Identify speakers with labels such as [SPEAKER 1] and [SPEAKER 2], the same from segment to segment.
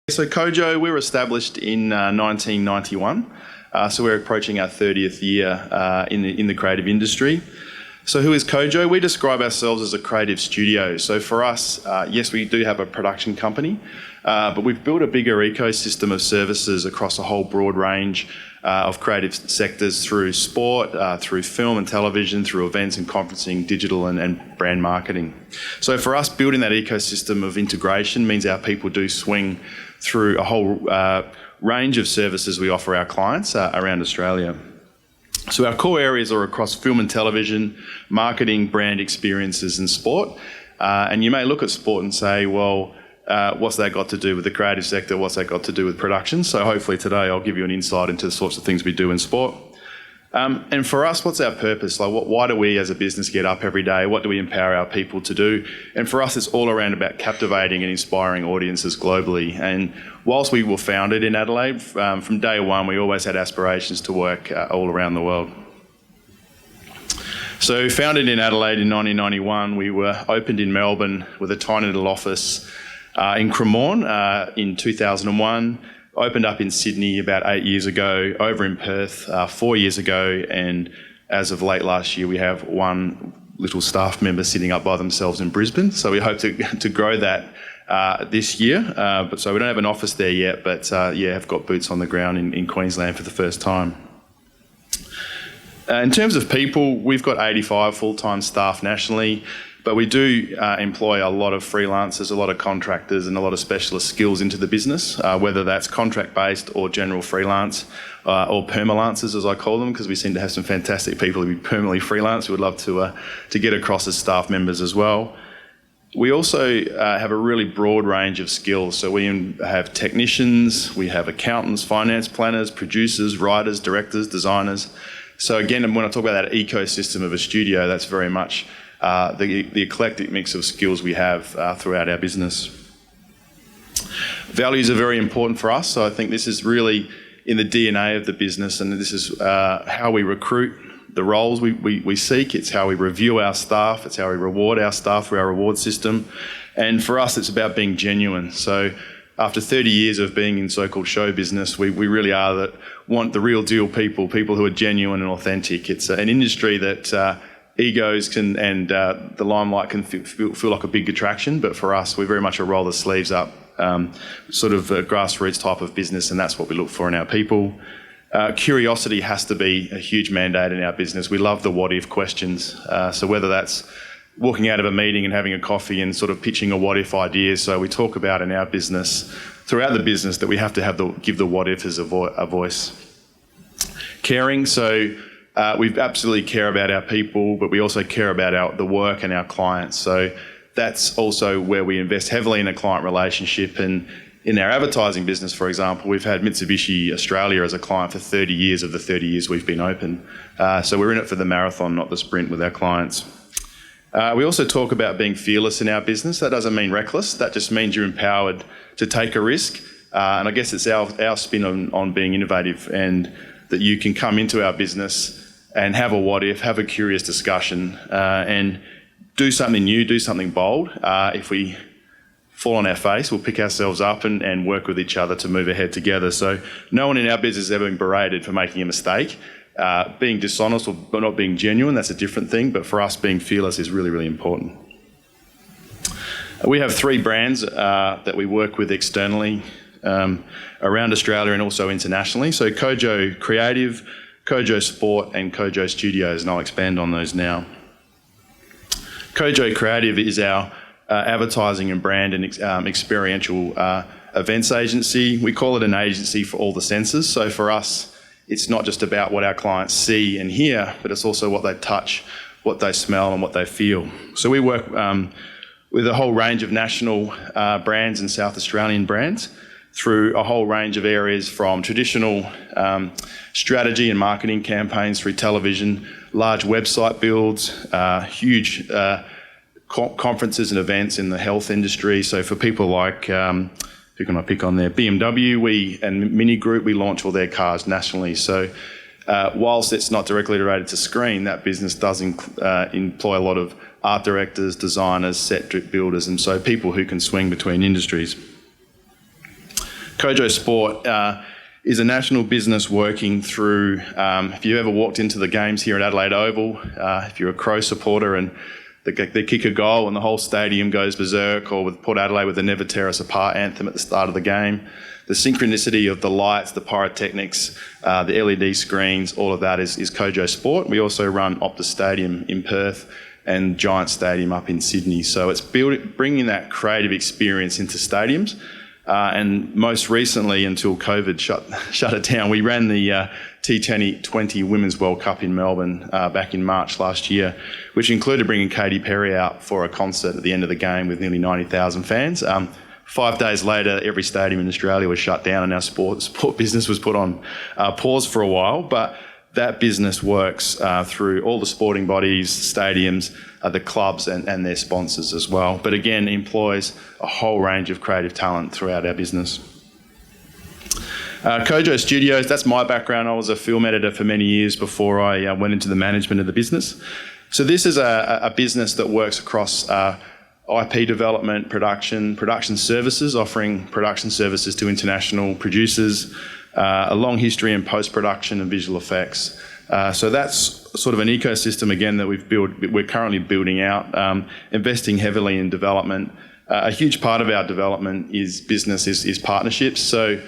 [SPEAKER 1] So Kojo, we were established in 1991, so we're approaching our 30th year in the creative industry. So who is Kojo? We describe ourselves as a creative studio. So for us, yes, we do have a production company, but we've built a bigger ecosystem of services across a whole broad range of creative sectors through sport, through film and television, through events and conferencing, digital and brand marketing. So for us, building that ecosystem of integration means our people do swing through a whole range of services we offer our clients around Australia. So our core areas are across film and television, marketing, brand experiences and sport. And you may look at sport and say, well, what's that got to do with the creative sector? What's that got to do with production? So hopefully today I'll give you an insight into the sorts of things we do in sport. And for us, what's our purpose? Like, why do we as a business get up every day? What do we empower our people to do? And for us, it's all around about captivating and inspiring audiences globally. And whilst we were founded in Adelaide, from day one, we always had aspirations to work all around the world. So founded in Adelaide in 1991, we were opened in Melbourne with a tiny little office in Cremorne in 2001. Opened up in Sydney about 8 years ago, over in Perth 4 years ago, and as of late last year, we have one little staff member sitting up by themselves in Brisbane. So we hope to grow that this year. So we don't have an office there yet, but have got boots on the ground in Queensland for the first time. In terms of people, we've got 85 full-time staff nationally. But we do employ a lot of freelancers, a lot of contractors and a lot of specialist skills into the business, whether that's contract-based or general freelance or permalancers, as I call them, because we seem to have some fantastic people who be permanently freelance. We would love to get across as staff members as well. We also have a really broad range of skills. So we have technicians, we have accountants, finance planners, producers, writers, directors, designers. So again, when I talk about that ecosystem of a studio, that's very much the eclectic mix of skills we have throughout our business. Values are very important for us, so I think this is really in the DNA of the business, and this is how we recruit the roles we seek. It's how we review our staff, it's how we reward our staff through our reward system, and for us it's about being genuine. So after 30 years of being in so-called show business, we really want the real deal people who are genuine and authentic. It's an industry that egos and the limelight can feel like a big attraction, but for us, we're very much a roll the sleeves up, sort of a grassroots type of business, and that's what we look for in our people. Curiosity has to be a huge mandate in our business. We love the what-if questions, so whether that's walking out of a meeting and having a coffee and sort of pitching a what-if idea, so we talk about in our business, throughout the business, that we have to give the what-if as a voice. Caring, so we absolutely care about our people, but we also care about the work and our clients. So that's also where we invest heavily in a client relationship. And in our advertising business, for example, we've had Mitsubishi Australia as a client for 30 years of the 30 years we've been open. So we're in it for the marathon, not the sprint with our clients. We also talk about being fearless in our business. That doesn't mean reckless. That just means you're empowered to take a risk. And I guess it's our spin on being innovative, and that you can come into our business and have a what if, have a curious discussion, and do something new, do something bold. If we fall on our face, we'll pick ourselves up and work with each other to move ahead together. So no one in our business has ever been berated for making a mistake. Being dishonest or not being genuine, that's a different thing, but for us, being fearless is really, really important. We have 3 brands that we work with externally around Australia and also internationally. So Kojo Creative, Kojo Sport and Kojo Studios, and I'll expand on those now. Kojo Creative is our advertising and brand and experiential events agency. We call it an agency for all the senses. So for us, it's not just about what our clients see and hear, but it's also what they touch, what they smell and what they feel. So we work with a whole range of national brands and South Australian brands through a whole range of areas, from traditional strategy and marketing campaigns through television, large website builds, huge conferences and events in the health industry. So for people like, who can I pick on there? BMW and Mini Group, we launch all their cars nationally. So whilst it's not directly related to screen, that business does employ a lot of art directors, designers, set builders, and so people who can swing between industries. Kojo Sport is a national business working through, if you ever walked into the games here at Adelaide Oval, if you're a Crow supporter and they kick a goal and the whole stadium goes berserk, or with Port Adelaide with the Never Tear Us Apart anthem at the start of the game, the synchronicity of the lights, the pyrotechnics, the LED screens, all of that is Kojo Sport. We also run Optus Stadium in Perth and Giant Stadium up in Sydney. So it's bringing that creative experience into stadiums. And most recently, until COVID shut it down, we ran the T20 Women's World Cup in Melbourne back in March last year, which included bringing Katy Perry out for a concert at the end of the game with nearly 90,000 fans. 5 days later, every stadium in Australia was shut down and our sport business was put on pause for a while. But that business works through all the sporting bodies, stadiums, the clubs and their sponsors as well. But again, employs a whole range of creative talent throughout our business. Kojo Studios, that's my background. I was a film editor for many years before I went into the management of the business. So this is a business that works across IP development, production services, offering production services to international producers, a long history in post-production and visual effects. So that's sort of an ecosystem, again, that we're currently building out, investing heavily in development. A huge part of our development is partnerships. So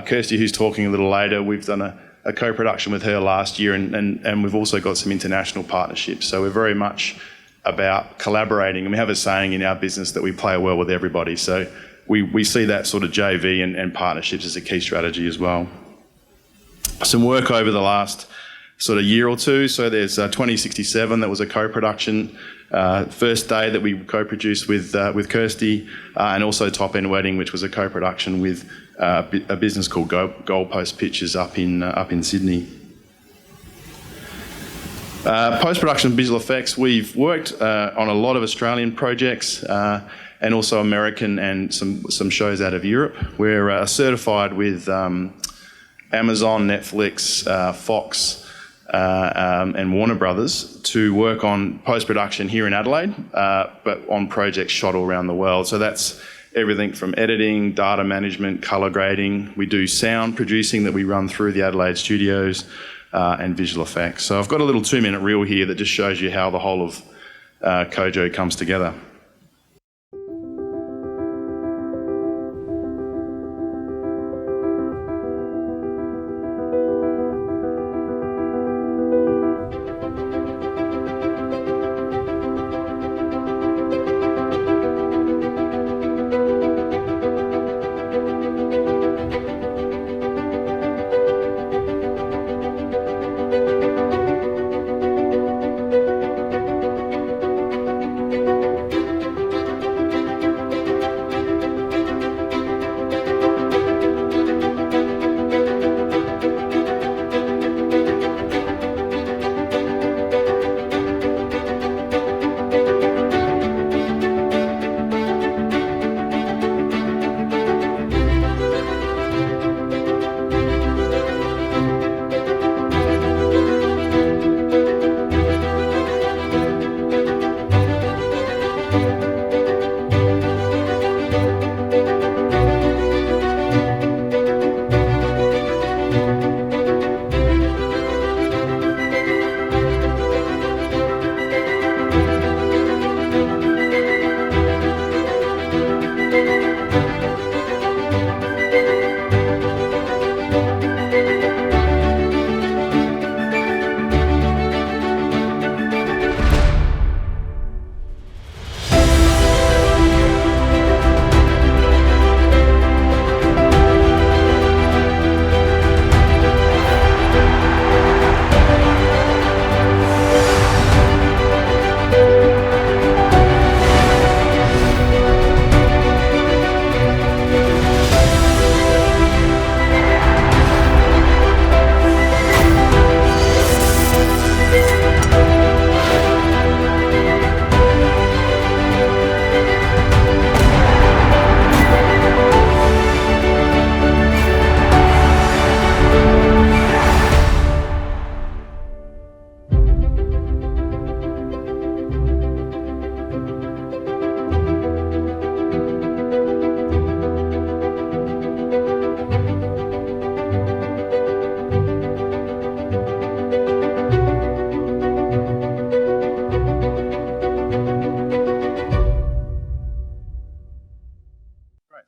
[SPEAKER 1] Kirsty, who's talking a little later, we've done a co-production with her last year, and we've also got some international partnerships. So we're very much about collaborating, and we have a saying in our business that we play well with everybody. So we see that sort of JV and partnerships as a key strategy as well. Some work over the last sort of year or two. So there's 2067 that was a co-production. First Day that we co-produced with Kirsty, and also Top End Wedding, which was a co-production with a business called Goalpost Pictures up in Sydney. Post-production visual effects, we've worked on a lot of Australian projects and also American and some shows out of Europe. We're certified with Amazon, Netflix, Fox and Warner Brothers to work on post-production here in Adelaide, but on projects shot all around the world. So that's everything from editing, data management, colour grading. We do sound producing that we run through the Adelaide Studios, and visual effects. So I've got a little 2-minute reel here that just shows you how the whole of Kojo comes together.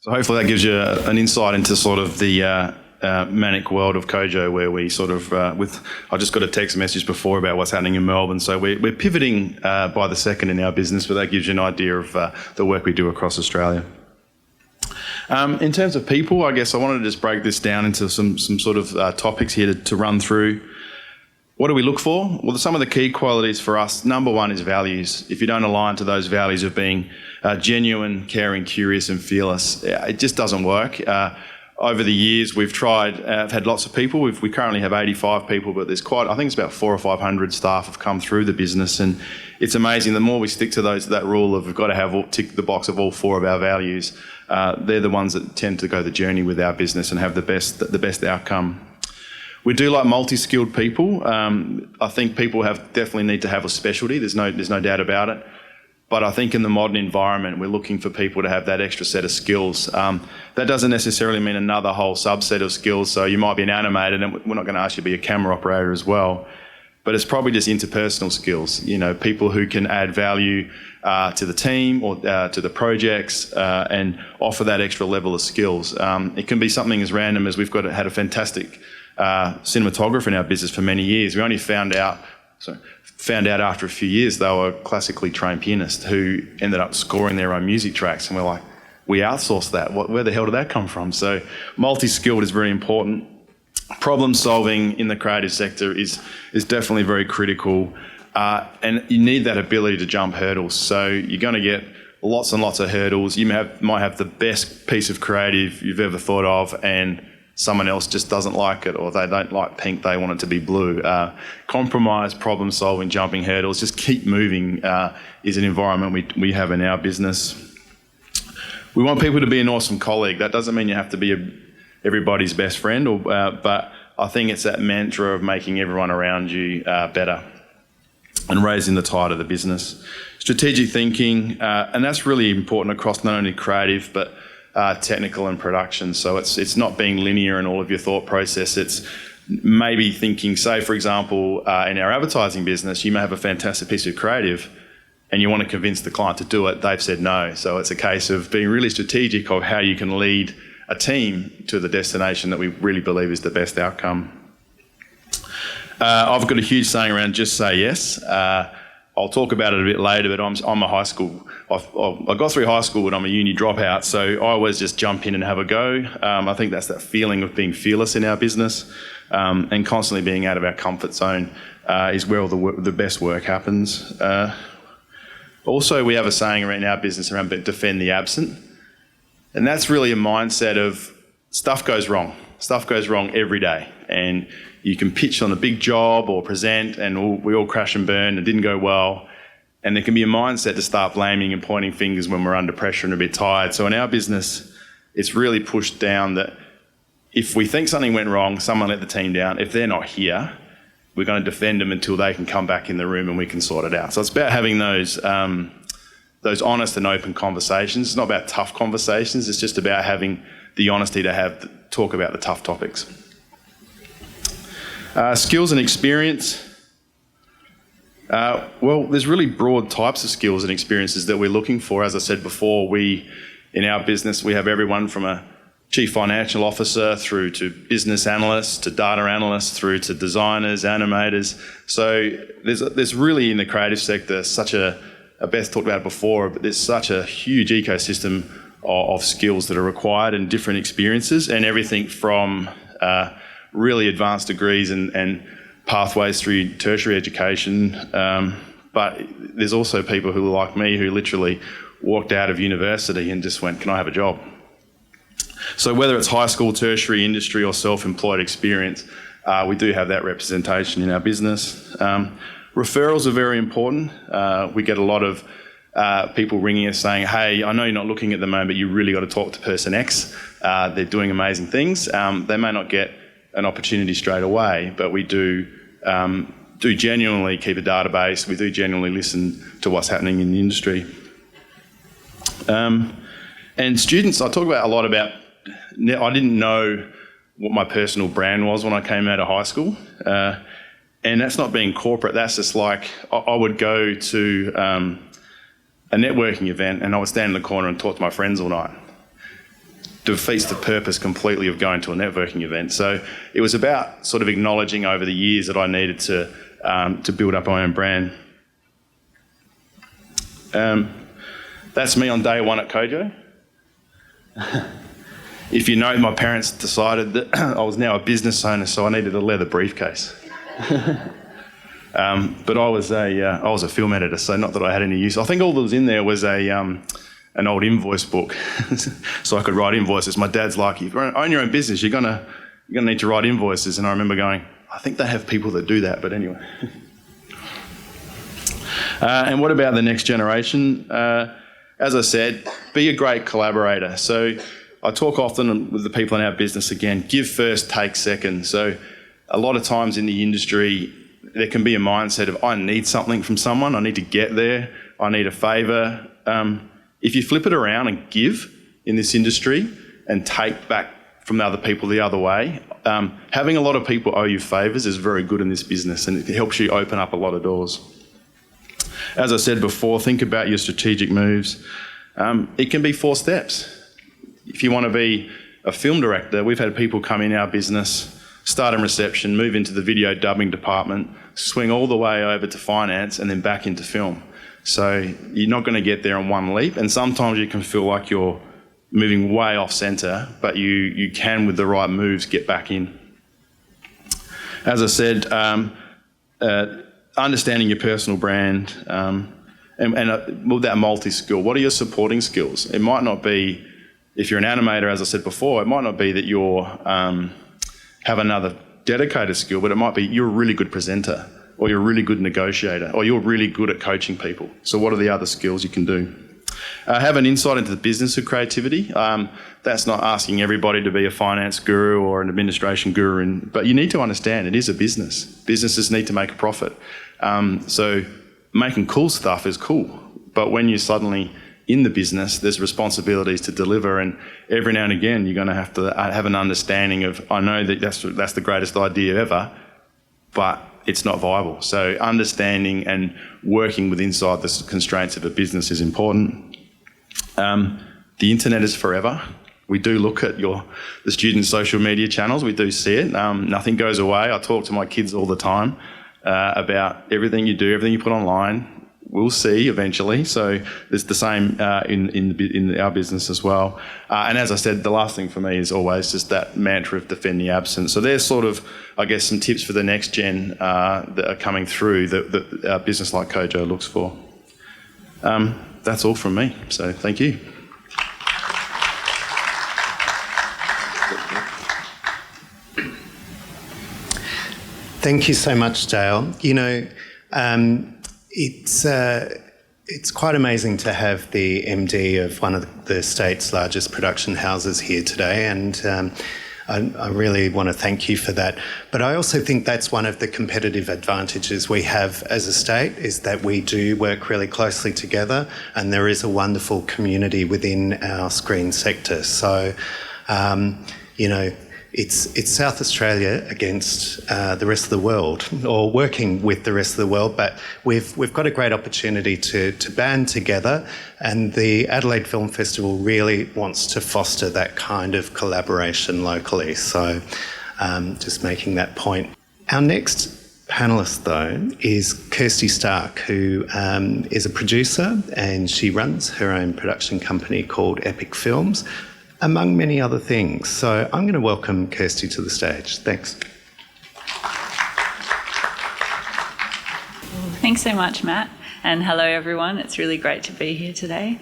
[SPEAKER 1] So hopefully that gives you an insight into sort of the manic world of Kojo, where we sort of, I just got a text message before about what's happening in Melbourne. So we're pivoting by the second in our business, but that gives you an idea of the work we do across Australia. In terms of people, I guess I wanted to just break this down into some sort of topics here to run through. What do we look for? Well, some of the key qualities for us, number one is values. If you don't align to those values of being genuine, caring, curious and fearless, it just doesn't work. Over the years, we've tried, I've had lots of people. We currently have 85 people, but there's I think it's about 400 or 500 staff have come through the business, and it's amazing. The more we stick to that rule of we've got to tick the box of all four of our values, they're the ones that tend to go the journey with our business and have the best outcome. We do like multi-skilled people. I think people definitely need to have a specialty. There's no doubt about it. But I think in the modern environment, we're looking for people to have that extra set of skills. That doesn't necessarily mean another whole subset of skills. So you might be an animator, and we're not going to ask you to be a camera operator as well. But it's probably just interpersonal skills. People who can add value to the team or to the projects and offer that extra level of skills. It can be something as random as we've had a fantastic cinematographer in our business for many years. We only found out after a few years they were a classically trained pianist who ended up scoring their own music tracks, and we're like, we outsourced that. Where the hell did that come from? So multi-skilled is very important. Problem solving in the creative sector is definitely very critical, and you need that ability to jump hurdles. So you're going to get lots and lots of hurdles. You might have the best piece of creative you've ever thought of, and someone else just doesn't like it, or they don't like pink, they want it to be blue. Compromise, problem solving, jumping hurdles, just keep moving is an environment we have in our business. We want people to be an awesome colleague. That doesn't mean you have to be everybody's best friend, but I think it's that mantra of making everyone around you better and raising the tide of the business. Strategic thinking, and that's really important across not only creative, but technical and production. So it's not being linear in all of your thought process. It's maybe thinking, say for example, in our advertising business, you may have a fantastic piece of creative and you want to convince the client to do it. They've said no. So it's a case of being really strategic of how you can lead a team to the destination that we really believe is the best outcome. I've got a huge saying around just say yes. I'll talk about it a bit later, but I'm a high school. I got through high school, but I'm a uni dropout, so I always just jump in and have a go. I think that's that feeling of being fearless in our business, and constantly being out of our comfort zone is where all the best work happens. Also, we have a saying around our business around defend the absent, and that's really a mindset of stuff goes wrong. Stuff goes wrong every day, and you can pitch on a big job or present and we all crash and burn, it didn't go well. And there can be a mindset to start blaming and pointing fingers when we're under pressure and a bit tired. So in our business, it's really pushed down that if we think something went wrong, someone let the team down. If they're not here, we're going to defend them until they can come back in the room and we can sort it out. So it's about having those honest and open conversations. It's not about tough conversations. It's just about having the honesty to talk about the tough topics. Skills and experience. Well, there's really broad types of skills and experiences that we're looking for. As I said before, in our business, we have everyone from a chief financial officer through to business analysts, to data analysts, through to designers, animators. So there's really in the creative sector Beth talked about it before, but there's such a huge ecosystem of skills that are required and different experiences, and everything from really advanced degrees and pathways through tertiary education. But there's also people who are like me who literally walked out of university and just went, can I have a job? So whether it's high school, tertiary, industry or self-employed experience, we do have that representation in our business. Referrals are very important. We get a lot of people ringing us saying, hey, I know you're not looking at the moment, but you really got to talk to person X. They're doing amazing things. They may not get an opportunity straight away, but we do genuinely keep a database. We do genuinely listen to what's happening in the industry. And students, I talk a lot about, I didn't know what my personal brand was when I came out of high school. And that's not being corporate, that's just like, I would go to a networking event and I would stand in the corner and talk to my friends all night. defeats the purpose completely of going to a networking event. So it was about sort of acknowledging over the years that I needed to build up my own brand. That's me on day one at Kojo. If you know, my parents decided that I was now a business owner, so I needed a leather briefcase. But I was a film editor, so not that I had any use. I think all that was in there was an old invoice book, so I could write invoices. My dad's like, "If you own your own business, you're gonna need to write invoices." And I remember going, "I think they have people that do that." But anyway. And what about the next generation? As I said, be a great collaborator. So I talk often with the people in our business again, give first, take second. So a lot of times in the industry, there can be a mindset of, I need something from someone, I need to get there, I need a favour. If you flip it around and give in this industry and take back from the other people the other way, having a lot of people owe you favours is very good in this business, and it helps you open up a lot of doors. As I said before, think about your strategic moves. It can be 4 steps. If you want to be a film director, we've had people come in our business, start in reception, move into the video dubbing department, swing all the way over to finance and then back into film. So you're not going to get there in one leap, and sometimes you can feel like you're moving way off centre, but you can, with the right moves, get back in. As I said, understanding your personal brand and that multi-skill. What are your supporting skills? It might not be, if you're an animator, as I said before, it might not be that you're have another dedicated skill, but it might be you're a really good presenter, or you're a really good negotiator, or you're really good at coaching people. So what are the other skills you can do? Have an insight into the business of creativity. That's not asking everybody to be a finance guru or an administration guru, but you need to understand it is a business. Businesses need to make a profit. So making cool stuff is cool, but when you're suddenly in the business, there's responsibilities to deliver, and every now and again you're going to have an understanding of, I know that that's the greatest idea ever, but it's not viable. So understanding and working with inside the constraints of a business is important. The internet is forever. We do look at the students' social media channels. We do see it. Nothing goes away. I talk to my kids all the time about everything you do, everything you put online. We'll see eventually. So it's the same in our business as well. And as I said, the last thing for me is always just that mantra of defend the absent. So there's sort of, I guess, some tips for the next gen that are coming through that a business like Kojo looks for. That's all from me. So thank you.
[SPEAKER 2] Thank you so much, Dale. You know, it's quite amazing to have the MD of one of the state's largest production houses here today, and I really want to thank you for that. But I also think that's one of the competitive advantages we have as a state, is that we do work really closely together, and there is a wonderful community within our screen sector. So, you know, it's South Australia against the rest of the world, or working with the rest of the world, but we've got a great opportunity to band together, and the Adelaide Film Festival really wants to foster that kind of collaboration locally. So just making that point. Our next panellist, though, is Kirsty Stark, who is a producer, and she runs her own production company called Epic Films, among many other things. So I'm going to welcome Kirsty to the stage. Thanks.
[SPEAKER 3] Thanks so much, Matt. And hello, everyone. It's really great to be here today.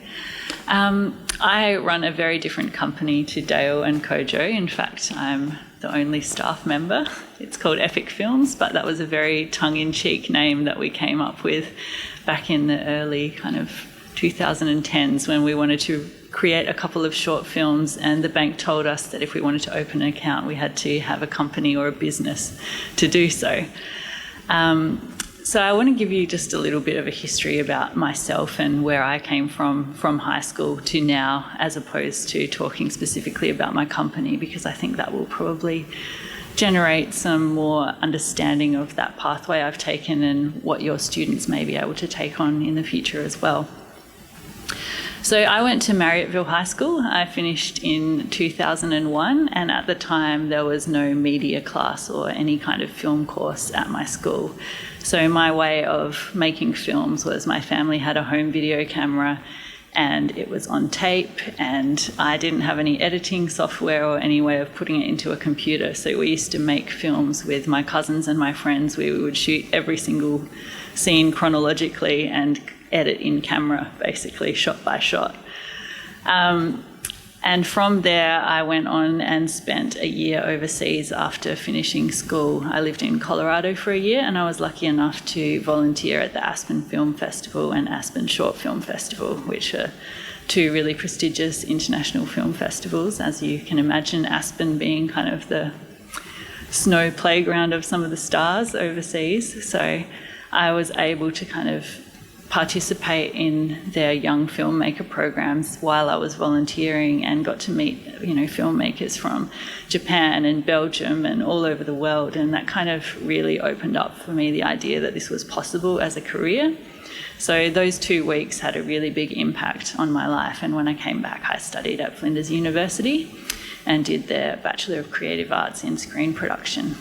[SPEAKER 3] I run a very different company to Dale and Kojo. In fact, I'm the only staff member. It's called Epic Films, but that was a very tongue-in-cheek name that we came up with back in the early kind of 2010s, when we wanted to create a couple of short films, and the bank told us that if we wanted to open an account, we had to have a company or a business to do so. So I want to give you just a little bit of a history about myself and where I came from high school to now, as opposed to talking specifically about my company, because I think that will probably generate some more understanding of that pathway I've taken and what your students may be able to take on in the future as well. So I went to Marriotteville High School. I finished in 2001, and at the time there was no media class or any kind of film course at my school. So my way of making films was my family had a home video camera and it was on tape, and I didn't have any editing software or any way of putting it into a computer. So we used to make films with my cousins and my friends. We would shoot every single scene chronologically and edit in camera, basically, shot by shot. And from there, I went on and spent a year overseas after finishing school. I lived in Colorado for a year, and I was lucky enough to volunteer at the Aspen Film Festival and Aspen Short Film Festival, which are two really prestigious international film festivals, as you can imagine, Aspen being kind of the snow playground of some of the stars overseas. So I was able to kind of participate in their young filmmaker programs while I was volunteering, and got to meet, filmmakers from Japan and Belgium and all over the world. And that kind of really opened up for me the idea that this was possible as a career. So those 2 weeks had a really big impact on my life. And when I came back, I studied at Flinders University and did their Bachelor of Creative Arts in Screen Production.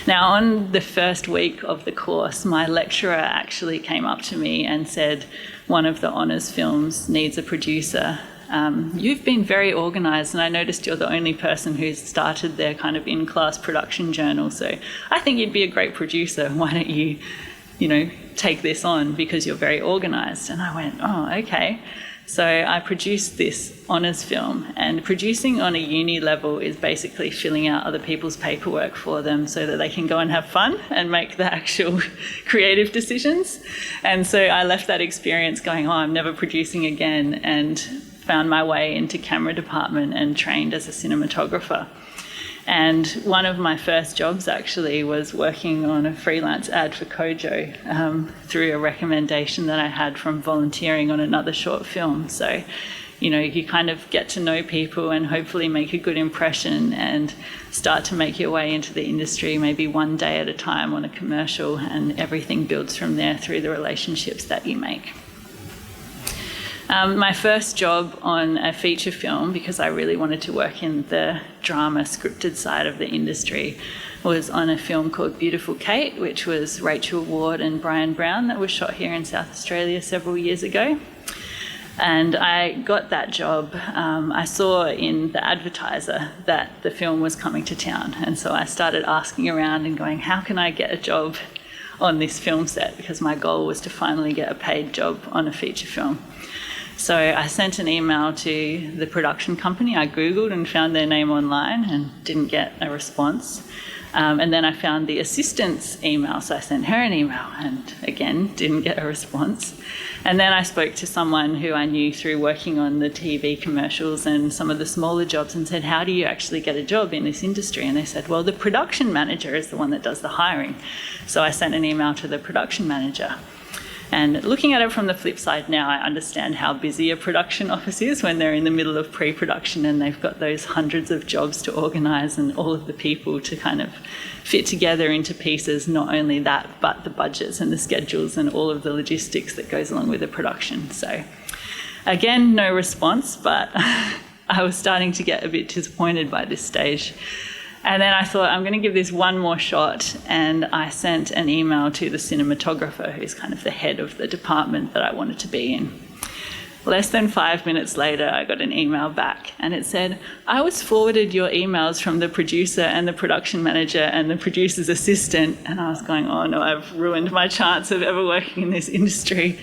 [SPEAKER 3] Now, on the first week of the course, my lecturer actually came up to me and said, one of the honours films needs a producer. You've been very organised, and I noticed you're the only person who's started their kind of in-class production journal, so I think you'd be a great producer. Why don't you, take this on, because you're very organised? And I went, oh, okay. So I produced this honours film, and producing on a uni level is basically filling out other people's paperwork for them so that they can go and have fun and make the actual creative decisions. And so I left that experience going, oh, I'm never producing again, and found my way into camera department and trained as a cinematographer. And one of my first jobs actually was working on a freelance ad for Kojo through a recommendation that I had from volunteering on another short film. So, you kind of get to know people and hopefully make a good impression and start to make your way into the industry, maybe one day at a time on a commercial, and everything builds from there through the relationships that you make. My first job on a feature film, because I really wanted to work in the drama scripted side of the industry, was on a film called Beautiful Kate, which was Rachel Ward and Brian Brown, that was shot here in South Australia several years ago. And I got that job. I saw in the advertiser that the film was coming to town, and so I started asking around and going, how can I get a job on this film set? Because my goal was to finally get a paid job on a feature film. So I sent an email to the production company. I Googled and found their name online and didn't get a response. And then I found the assistant's email, so I sent her an email and again didn't get a response. And then I spoke to someone who I knew through working on the TV commercials and some of the smaller jobs, and said, how do you actually get a job in this industry? And they said, well, the production manager is the one that does the hiring. So I sent an email to the production manager. And looking at it from the flip side now, I understand how busy a production office is when they're in the middle of pre-production and they've got those hundreds of jobs to organise and all of the people to kind of fit together into pieces. Not only that, but the budgets and the schedules and all of the logistics that goes along with the production. So again, no response, but I was starting to get a bit disappointed by this stage. And then I thought, I'm going to give this one more shot, and I sent an email to the cinematographer, who's kind of the head of the department that I wanted to be in. Less than 5 minutes later, I got an email back, and it said, I was forwarded your emails from the producer and the production manager and the producer's assistant. And I was going, oh no, I've ruined my chance of ever working in this industry.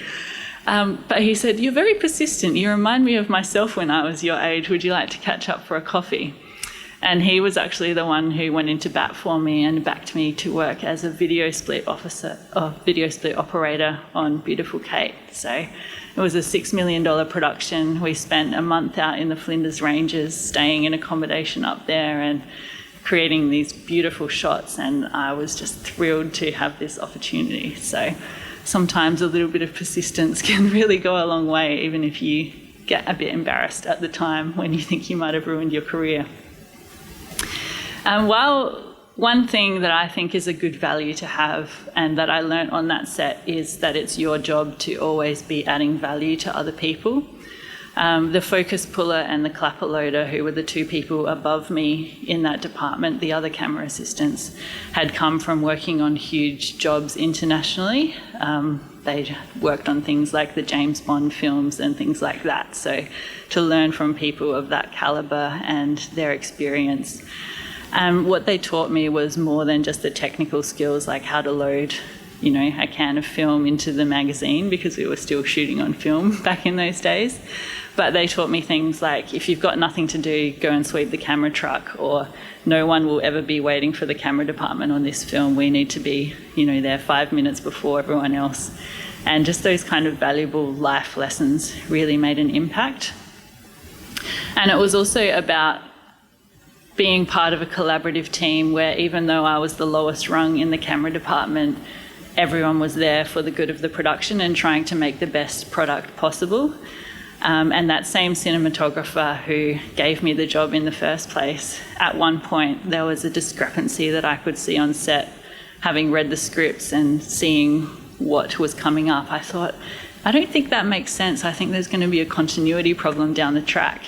[SPEAKER 3] But he said, you're very persistent. You remind me of myself when I was your age. Would you like to catch up for a coffee? And he was actually the one who went into bat for me and backed me to work as a video split operator on Beautiful Kate. So it was a $6 million production. We spent a month out in the Flinders Ranges, staying in accommodation up there and creating these beautiful shots. And I was just thrilled to have this opportunity. So sometimes a little bit of persistence can really go a long way, even if you get a bit embarrassed at the time when you think you might have ruined your career. While one thing that I think is a good value to have and that I learnt on that set is that it's your job to always be adding value to other people. The focus puller and the clapper loader, who were the two people above me in that department, the other camera assistants, had come from working on huge jobs internationally. They'd worked on things like the James Bond films and things like that. So to learn from people of that calibre and their experience, what they taught me was more than just the technical skills, like how to load, you know, a can of film into the magazine, because we were still shooting on film back in those days. But they taught me things like, if you've got nothing to do, go and sweep the camera truck, or no one will ever be waiting for the camera department on this film. We need to be, you know, there 5 minutes before everyone else. And just those kind of valuable life lessons really made an impact. And it was also about being part of a collaborative team where, even though I was the lowest rung in the camera department, everyone was there for the good of the production and trying to make the best product possible. And that same cinematographer who gave me the job in the first place, at one point there was a discrepancy that I could see on set, having read the scripts and seeing what was coming up. I thought, I don't think that makes sense. I think there's going to be a continuity problem down the track.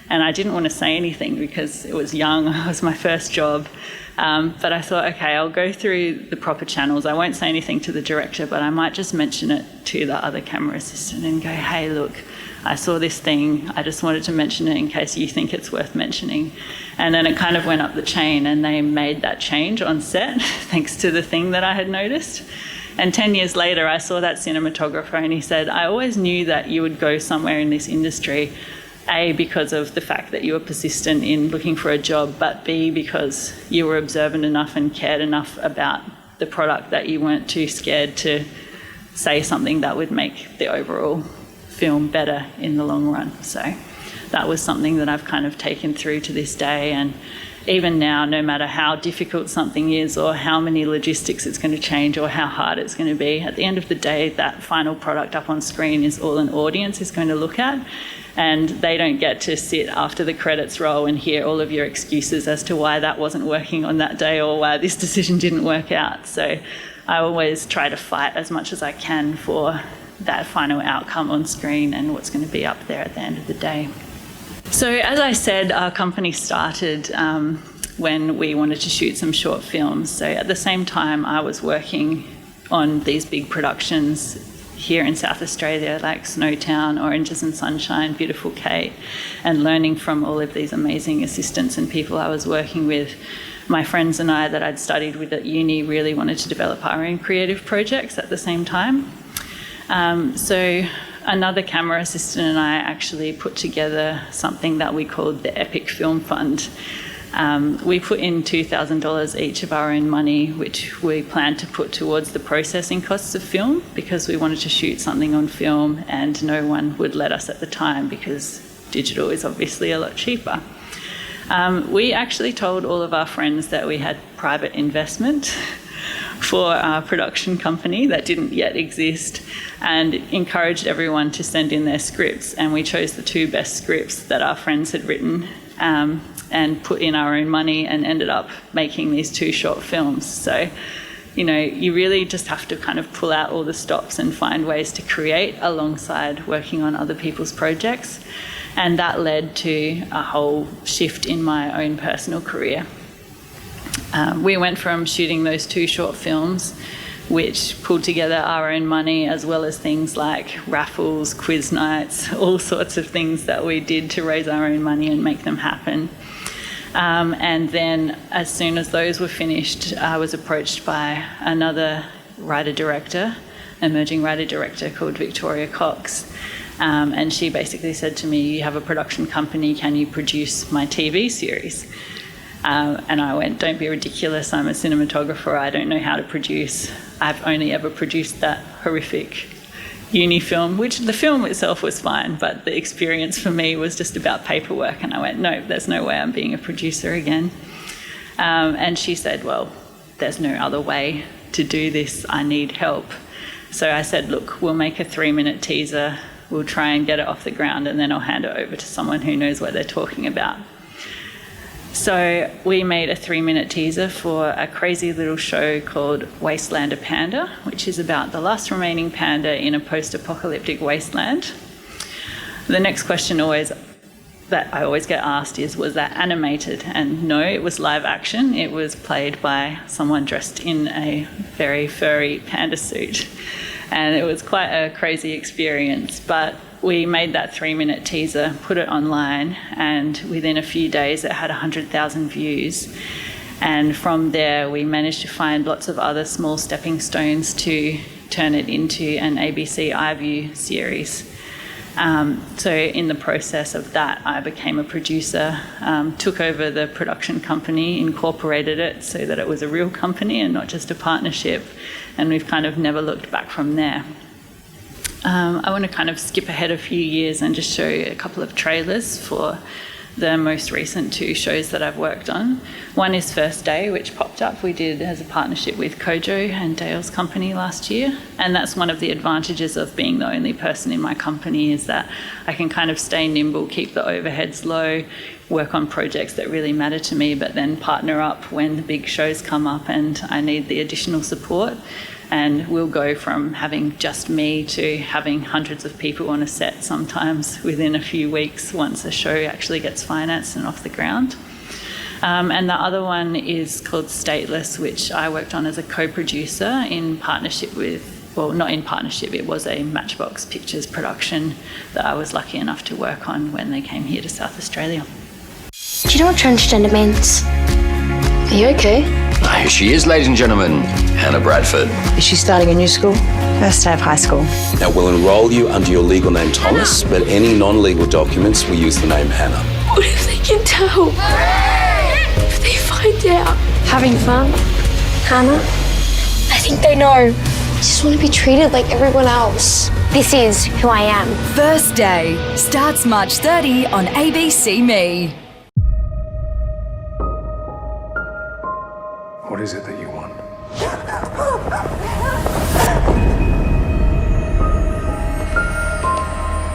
[SPEAKER 3] And I didn't want to say anything because it was young, it was my first job. But I thought, okay, I'll go through the proper channels. I won't say anything to the director, but I might just mention it to the other camera assistant and go, hey, look, I saw this thing. I just wanted to mention it in case you think it's worth mentioning. And then it kind of went up the chain, and they made that change on set thanks to the thing that I had noticed. And 10 years later, I saw that cinematographer and he said, I always knew that you would go somewhere in this industry, A, because of the fact that you were persistent in looking for a job, but B, because you were observant enough and cared enough about the product that you weren't too scared to say something that would make the overall film better in the long run. So that was something that I've kind of taken through to this day. And even now, no matter how difficult something is or how many logistics it's going to change or how hard it's going to be, at the end of the day, that final product up on screen is all an audience is going to look at. And they don't get to sit after the credits roll and hear all of your excuses as to why that wasn't working on that day or why this decision didn't work out. So I always try to fight as much as I can for that final outcome on screen and what's going to be up there at the end of the day. So as I said, our company started when we wanted to shoot some short films. So at the same time, I was working on these big productions here in South Australia, like Snowtown, Oranges and Sunshine, Beautiful Kate, and learning from all of these amazing assistants and people I was working with. My friends and I that I'd studied with at uni really wanted to develop our own creative projects at the same time. So another camera assistant and I actually put together something that we called the Epic Film Fund. We put in $2,000 each of our own money, which we planned to put towards the processing costs of film, because we wanted to shoot something on film and no one would let us at the time because digital is obviously a lot cheaper. We actually told all of our friends that we had private investment for our production company that didn't yet exist, and encouraged everyone to send in their scripts. And we chose the two best scripts that our friends had written and put in our own money and ended up making these two short films. So, you know, you really just have to kind of pull out all the stops and find ways to create alongside working on other people's projects. And that led to a whole shift in my own personal career. We went from shooting those two short films, which pulled together our own money, as well as things like raffles, quiz nights, all sorts of things that we did to raise our own money and make them happen. And then as soon as those were finished, I was approached by another writer-director, emerging writer-director called Victoria Cox. And she basically said to me, you have a production company, can you produce my TV series? And I went, don't be ridiculous, I'm a cinematographer, I don't know how to produce. I've only ever produced that horrific uni film, which the film itself was fine, but the experience for me was just about paperwork. And I went, no, there's no way I'm being a producer again. And she said, well, there's no other way to do this, I need help. So I said, look, we'll make a 3-minute teaser, we'll try and get it off the ground, and then I'll hand it over to someone who knows what they're talking about. So we made a 3-minute teaser for a crazy little show called Wastelander Panda, which is about the last remaining panda in a post-apocalyptic wasteland. The next question that I always get asked is, was that animated? And no, it was live action. It was played by someone dressed in a very furry panda suit. And it was quite a crazy experience. But we made that 3-minute teaser, put it online, and within a few days it had 100,000 views. And from there we managed to find lots of other small stepping stones to turn it into an ABC iView series. So in the process of that, I became a producer, took over the production company, incorporated it so that it was a real company and not just a partnership, and we've kind of never looked back from there. I want to kind of skip ahead a few years and just show you a couple of trailers for the most recent 2 shows that I've worked on. One is First Day, which popped up. We did as a partnership with Kojo and Dale's company last year. And that's one of the advantages of being the only person in my company, is that I can kind of stay nimble, keep the overheads low, work on projects that really matter to me, but then partner up when the big shows come up and I need the additional support. And we'll go from having just me to having hundreds of people on a set sometimes within a few weeks once a show actually gets financed and off the ground. And the other one is called Stateless, which I worked on as a co-producer in partnership with, well, not in partnership, it was a Matchbox Pictures production that I was lucky enough to work on when they came here to South Australia.
[SPEAKER 4] Do you know what transgender means? Are you okay?
[SPEAKER 5] Here she is, ladies and gentlemen, Hannah Bradford.
[SPEAKER 6] Is she starting a new school?
[SPEAKER 7] First day of high school.
[SPEAKER 8] Now, we'll enrol you under your legal name, Thomas, but any non-legal documents will use the name Hannah.
[SPEAKER 4] What if they can tell? If they find out?
[SPEAKER 7] Having fun?
[SPEAKER 4] Hannah? I think they know. I just want to be treated like everyone else. This is who I am.
[SPEAKER 9] First Day starts March 30 on ABC Me.
[SPEAKER 10] What is it that you want?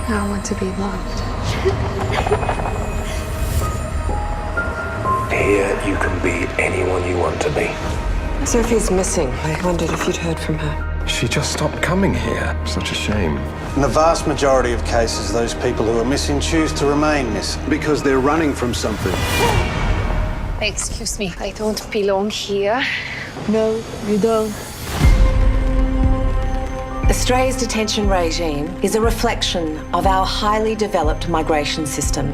[SPEAKER 7] I want to be loved.
[SPEAKER 10] Here you can be anyone you want to be.
[SPEAKER 6] Sophie's missing. I wondered if you'd heard from her.
[SPEAKER 10] She just stopped coming here. Such a shame.
[SPEAKER 11] In the vast majority of cases, those people who are missing choose to remain missing because they're running from something.
[SPEAKER 4] Excuse me, I don't belong here.
[SPEAKER 6] No, you don't. Australia's detention regime is a reflection of our highly developed migration system,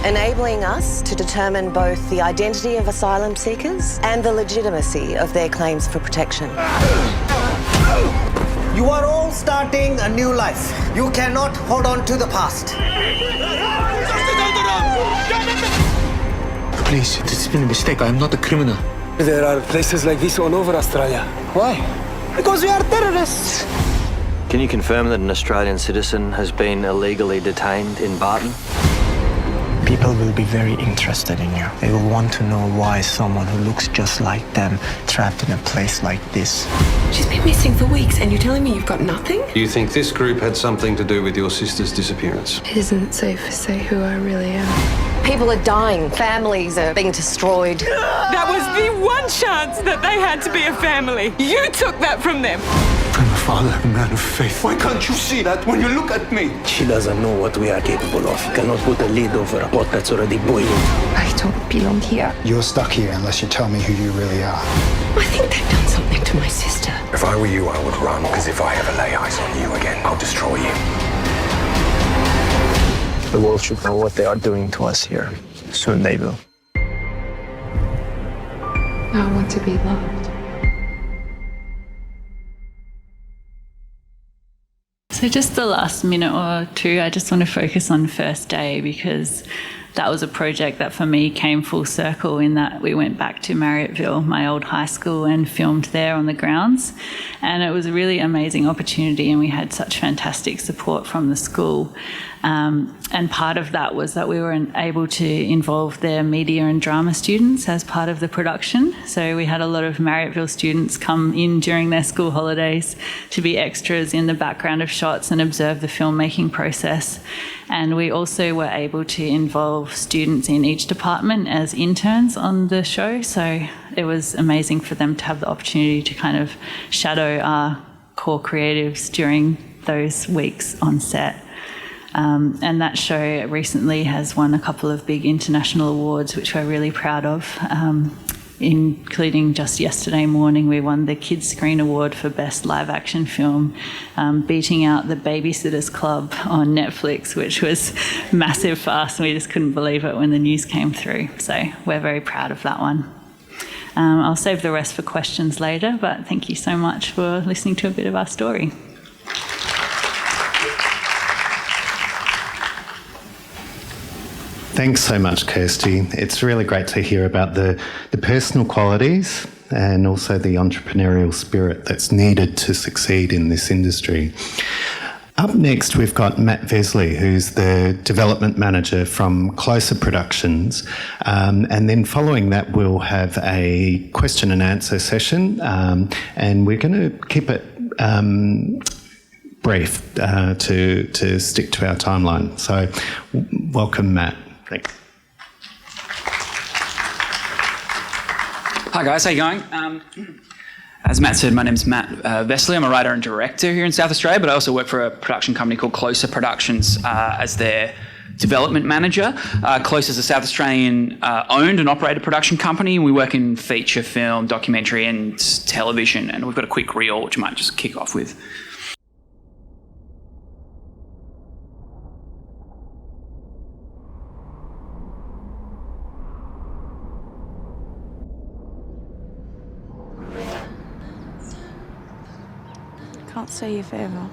[SPEAKER 6] enabling us to determine both the identity of asylum seekers and the legitimacy of their claims for protection.
[SPEAKER 12] You are all starting a new life. You cannot hold on to the past.
[SPEAKER 13] Please, it's been a mistake. I am not a criminal.
[SPEAKER 12] There are places like this all over Australia. Why? Because we are terrorists.
[SPEAKER 14] Can you confirm that an Australian citizen has been illegally detained in Barton?
[SPEAKER 13] People will be very interested in you. They will want to know why someone who looks just like them trapped in a place like this.
[SPEAKER 6] She's been missing for weeks, and you're telling me you've got nothing?
[SPEAKER 8] Do you think this group had something to do with your sister's disappearance?
[SPEAKER 7] It isn't safe to say who I really am.
[SPEAKER 6] People are dying. Families are being destroyed.
[SPEAKER 15] That was the one chance that they had to be a family. You took that from them.
[SPEAKER 10] I'm a father, a man of faith. Why can't you see that when you look at me?
[SPEAKER 12] She doesn't know what we are capable of. Cannot put a lid over a pot that's already boiling.
[SPEAKER 7] I don't belong here.
[SPEAKER 16] You're stuck here unless you tell me who you really are.
[SPEAKER 6] I think they've done something to my sister.
[SPEAKER 10] If I were you, I would run, because if I ever lay eyes on you again, I'll destroy you.
[SPEAKER 13] The world should know what they are doing to us here. Soon they will.
[SPEAKER 7] I want to be loved.
[SPEAKER 3] So just the last minute or two, I just want to focus on First Day, because that was a project that for me came full circle in that we went back to Marriotteville, my old high school, and filmed there on the grounds. And it was a really amazing opportunity, and we had such fantastic support from the school. And part of that was that we were able to involve their media and drama students as part of the production. So we had a lot of Marriotteville students come in during their school holidays to be extras in the background of shots and observe the filmmaking process. And we also were able to involve students in each department as interns on the show. So it was amazing for them to have the opportunity to kind of shadow our core creatives during those weeks on set. And that show recently has won a couple of big international awards, which we're really proud of, including just yesterday morning we won the Kids Screen Award for Best Live Action Film, beating out The Babysitter's Club on Netflix, which was massive for us, and we just couldn't believe it when the news came through. So we're very proud of that one. I'll save the rest for questions later, but thank you so much for listening to a bit of our story.
[SPEAKER 2] Thanks so much, Kirsty. It's really great to hear about the personal qualities and also the entrepreneurial spirit that's needed to succeed in this industry. Up next, we've got Matt Vesley, who's the development manager from Closer Productions. And then following that, we'll have a question and answer session. And we're going to keep it brief to stick to our timeline. So welcome, Matt. Thanks.
[SPEAKER 17] Hi guys, how you going? As Matt said, my name's Matt Vesley. I'm a writer and director here in South Australia, but I also work for a production company called Closer Productions as their development manager. Closer is a South Australian owned and operated production company. We work in feature film, documentary and television, and we've got a quick reel which I might just kick off with.
[SPEAKER 18] Can't stay here forever.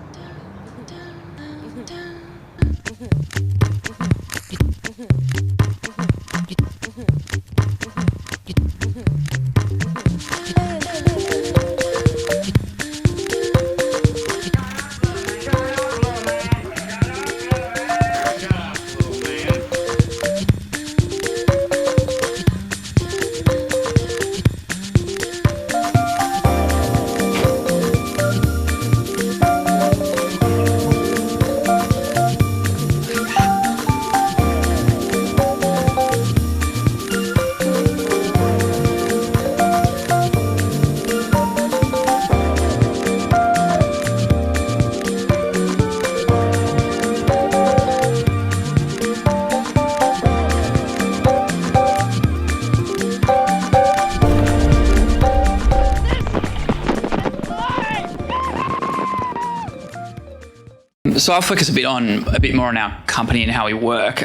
[SPEAKER 17] So I'll focus a bit more on our company and how we work.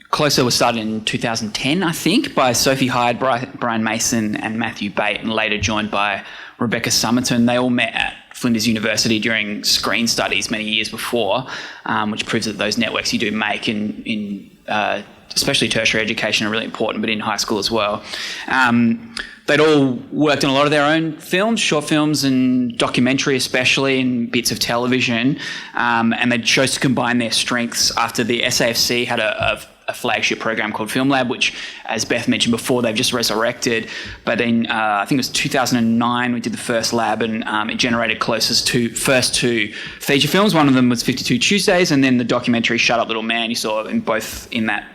[SPEAKER 17] Closer was started in 2010, I think, by Sophie Hyde, Brian Mason and Matthew Bate, and later joined by Rebecca Summerton. They all met at Flinders University during screen studies many years before, which proves that those networks you do make in especially tertiary education are really important, but in high school as well. They'd all worked on a lot of their own films, short films and documentary especially, and bits of television, and they chose to combine their strengths after the SAFC had a flagship program called Film Lab, which, as Beth mentioned before, they've just resurrected. But in, I think it was 2009, we did the first lab, and it generated Closer's first two feature films. One of them was 52 Tuesdays, and then the documentary Shut Up Little Man, you saw in both in that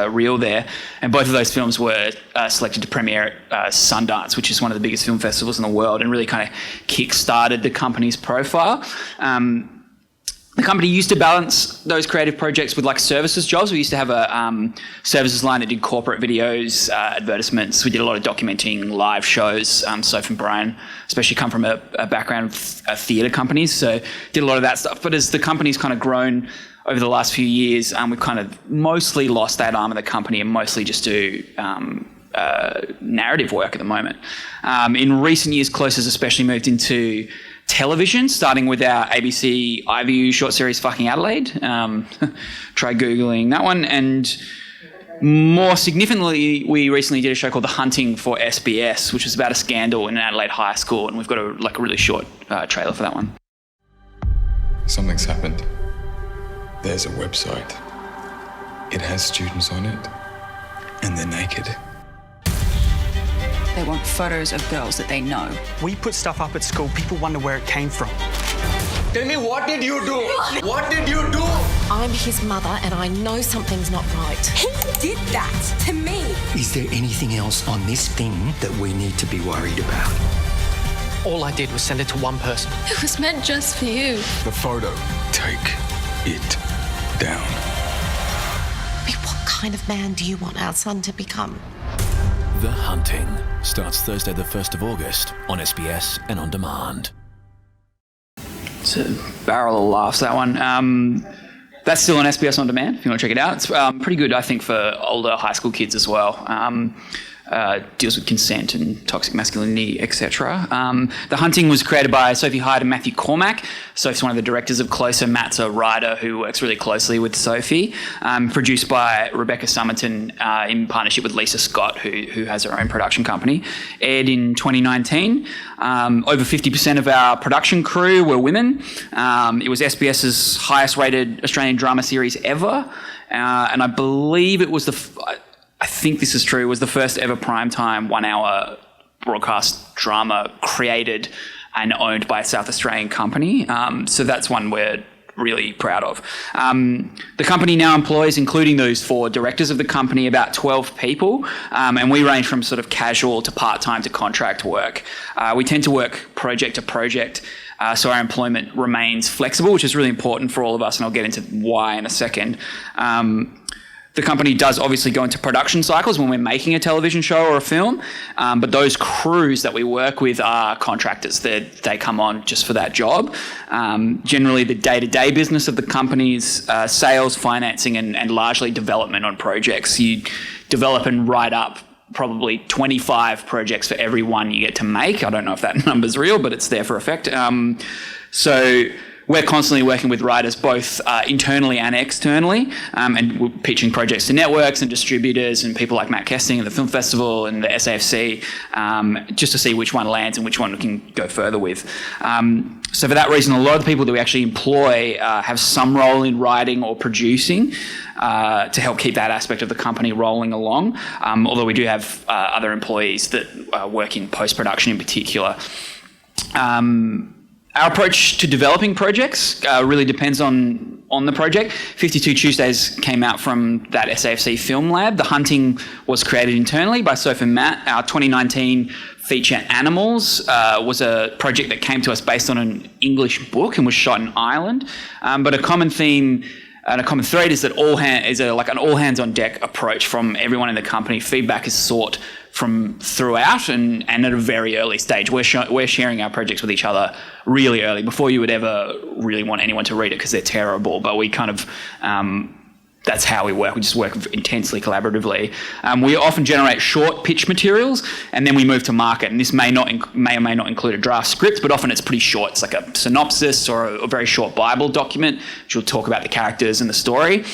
[SPEAKER 17] reel there. And both of those films were selected to premiere at Sundance, which is one of the biggest film festivals in the world, and really kind of kick-started the company's profile. The company used to balance those creative projects with like services jobs. We used to have a services line that did corporate videos, advertisements. We did a lot of documenting live shows. Soph and Brian especially come from a background of theatre companies, so did a lot of that stuff. But as the company's kind of grown over the last few years, we've kind of mostly lost that arm of the company and mostly just do narrative work at the moment. In recent years, Closer's especially moved into television, starting with our ABC iView short series Fucking Adelaide. Try Googling that one. And more significantly, we recently did a show called The Hunting for SBS, which was about a scandal in an Adelaide high school, and we've got a really short trailer for that one.
[SPEAKER 19] Something's happened. There's a website. It has students on it, and they're naked.
[SPEAKER 20] They want photos of girls that they know.
[SPEAKER 13] We put stuff up at school, people wonder where it came from.
[SPEAKER 12] Tell me, what did you do? What did you do?
[SPEAKER 6] I'm his mother and I know something's not right.
[SPEAKER 21] He did that to me.
[SPEAKER 22] Is there anything else on this thing that we need to be worried about?
[SPEAKER 23] All I did was send it to one person.
[SPEAKER 24] It was meant just for you.
[SPEAKER 19] The photo. Take it down.
[SPEAKER 6] What kind of man do you want our son to become?
[SPEAKER 25] The Hunting starts Thursday the 1st of August on SBS and on demand.
[SPEAKER 17] It's a barrel of laughs, that one. That's still on SBS On Demand if you want to check it out. It's pretty good, I think, for older high school kids as well. Deals with consent and toxic masculinity, etc. The Hunting was created by Sophie Hyde and Matthew Cormack. Sophie's one of the directors of Closer. Matt's a writer who works really closely with Sophie. Produced by Rebecca Summerton in partnership with Lisa Scott, who has her own production company. Aired in 2019. Over 50% of our production crew were women. It was SBS's highest rated Australian drama series ever. And I believe it was I think this is true, was the first ever primetime 1 hour broadcast drama created and owned by a South Australian company. So that's one we're really proud of. The company now employs, including those 4 directors of the company, about 12 people. And we range from sort of casual to part-time to contract work. We tend to work project to project. So our employment remains flexible, which is really important for all of us. And I'll get into why in a second. The company does obviously go into production cycles when we're making a television show or a film, but those crews that we work with are contractors. They come on just for that job. Generally, the day-to-day business of the company is sales, financing, and largely development on projects. You develop and write up probably 25 projects for every one you get to make. I don't know if that number's real, but it's there for effect. So we're constantly working with writers both internally and externally, and we're pitching projects to networks and distributors and people like Matt Kesting and the Film Festival and the SAFC, just to see which one lands and which one we can go further with. So for that reason, a lot of the people that we actually employ have some role in writing or producing to help keep that aspect of the company rolling along, although we do have other employees that work in post-production in particular. Our approach to developing projects really depends on the project. 52 Tuesdays came out from that SAFC Film Lab. The Hunting was created internally by Soph and Matt. Our 2019 feature Animals was a project that came to us based on an English book and was shot in Ireland. But a common theme and a common thread is that like an all hands on deck approach from everyone in the company. Feedback is sought from throughout and at a very early stage. We're sharing our projects with each other really early, before you would ever really want anyone to read it because they're terrible. But we kind of, that's how we work. We just work intensely collaboratively. We often generate short pitch materials and then we move to market. And this may or may not include a draft script, but often it's pretty short. It's like a synopsis or a very short Bible document, which will talk about the characters and the story.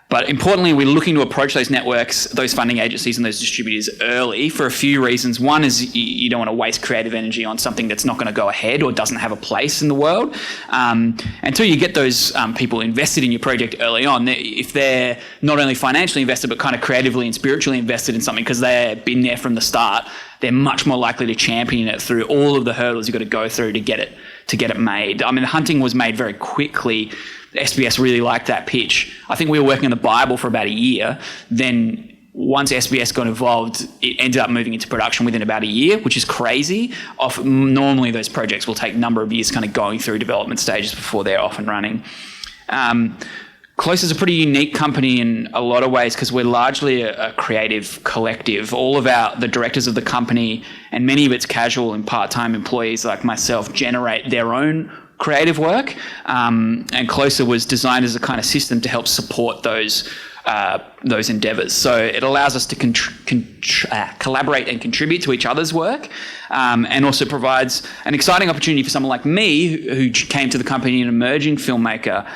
[SPEAKER 17] But importantly, we're looking to approach those networks, those funding agencies and those distributors early for a few reasons. One is you don't want to waste creative energy on something that's not going to go ahead or doesn't have a place in the world. And two, you get those people invested in your project early on. If they're not only financially invested, but kind of creatively and spiritually invested in something because they've been there from the start, they're much more likely to champion it through all of the hurdles you've got to go through to get it made. I mean, The Hunting was made very quickly. SBS really liked that pitch. I think we were working on the Bible for about a year. Then once SBS got involved, it ended up moving into production within about a year, which is crazy. Normally those projects will take a number of years kind of going through development stages before they're off and running. Close is a pretty unique company in a lot of ways because we're largely a creative collective. All of the directors of the company and many of its casual and part-time employees like myself generate their own creative work, and Closer was designed as a kind of system to help support those endeavours. So it allows us to collaborate and contribute to each other's work, and also provides an exciting opportunity for someone like me who came to the company an emerging filmmaker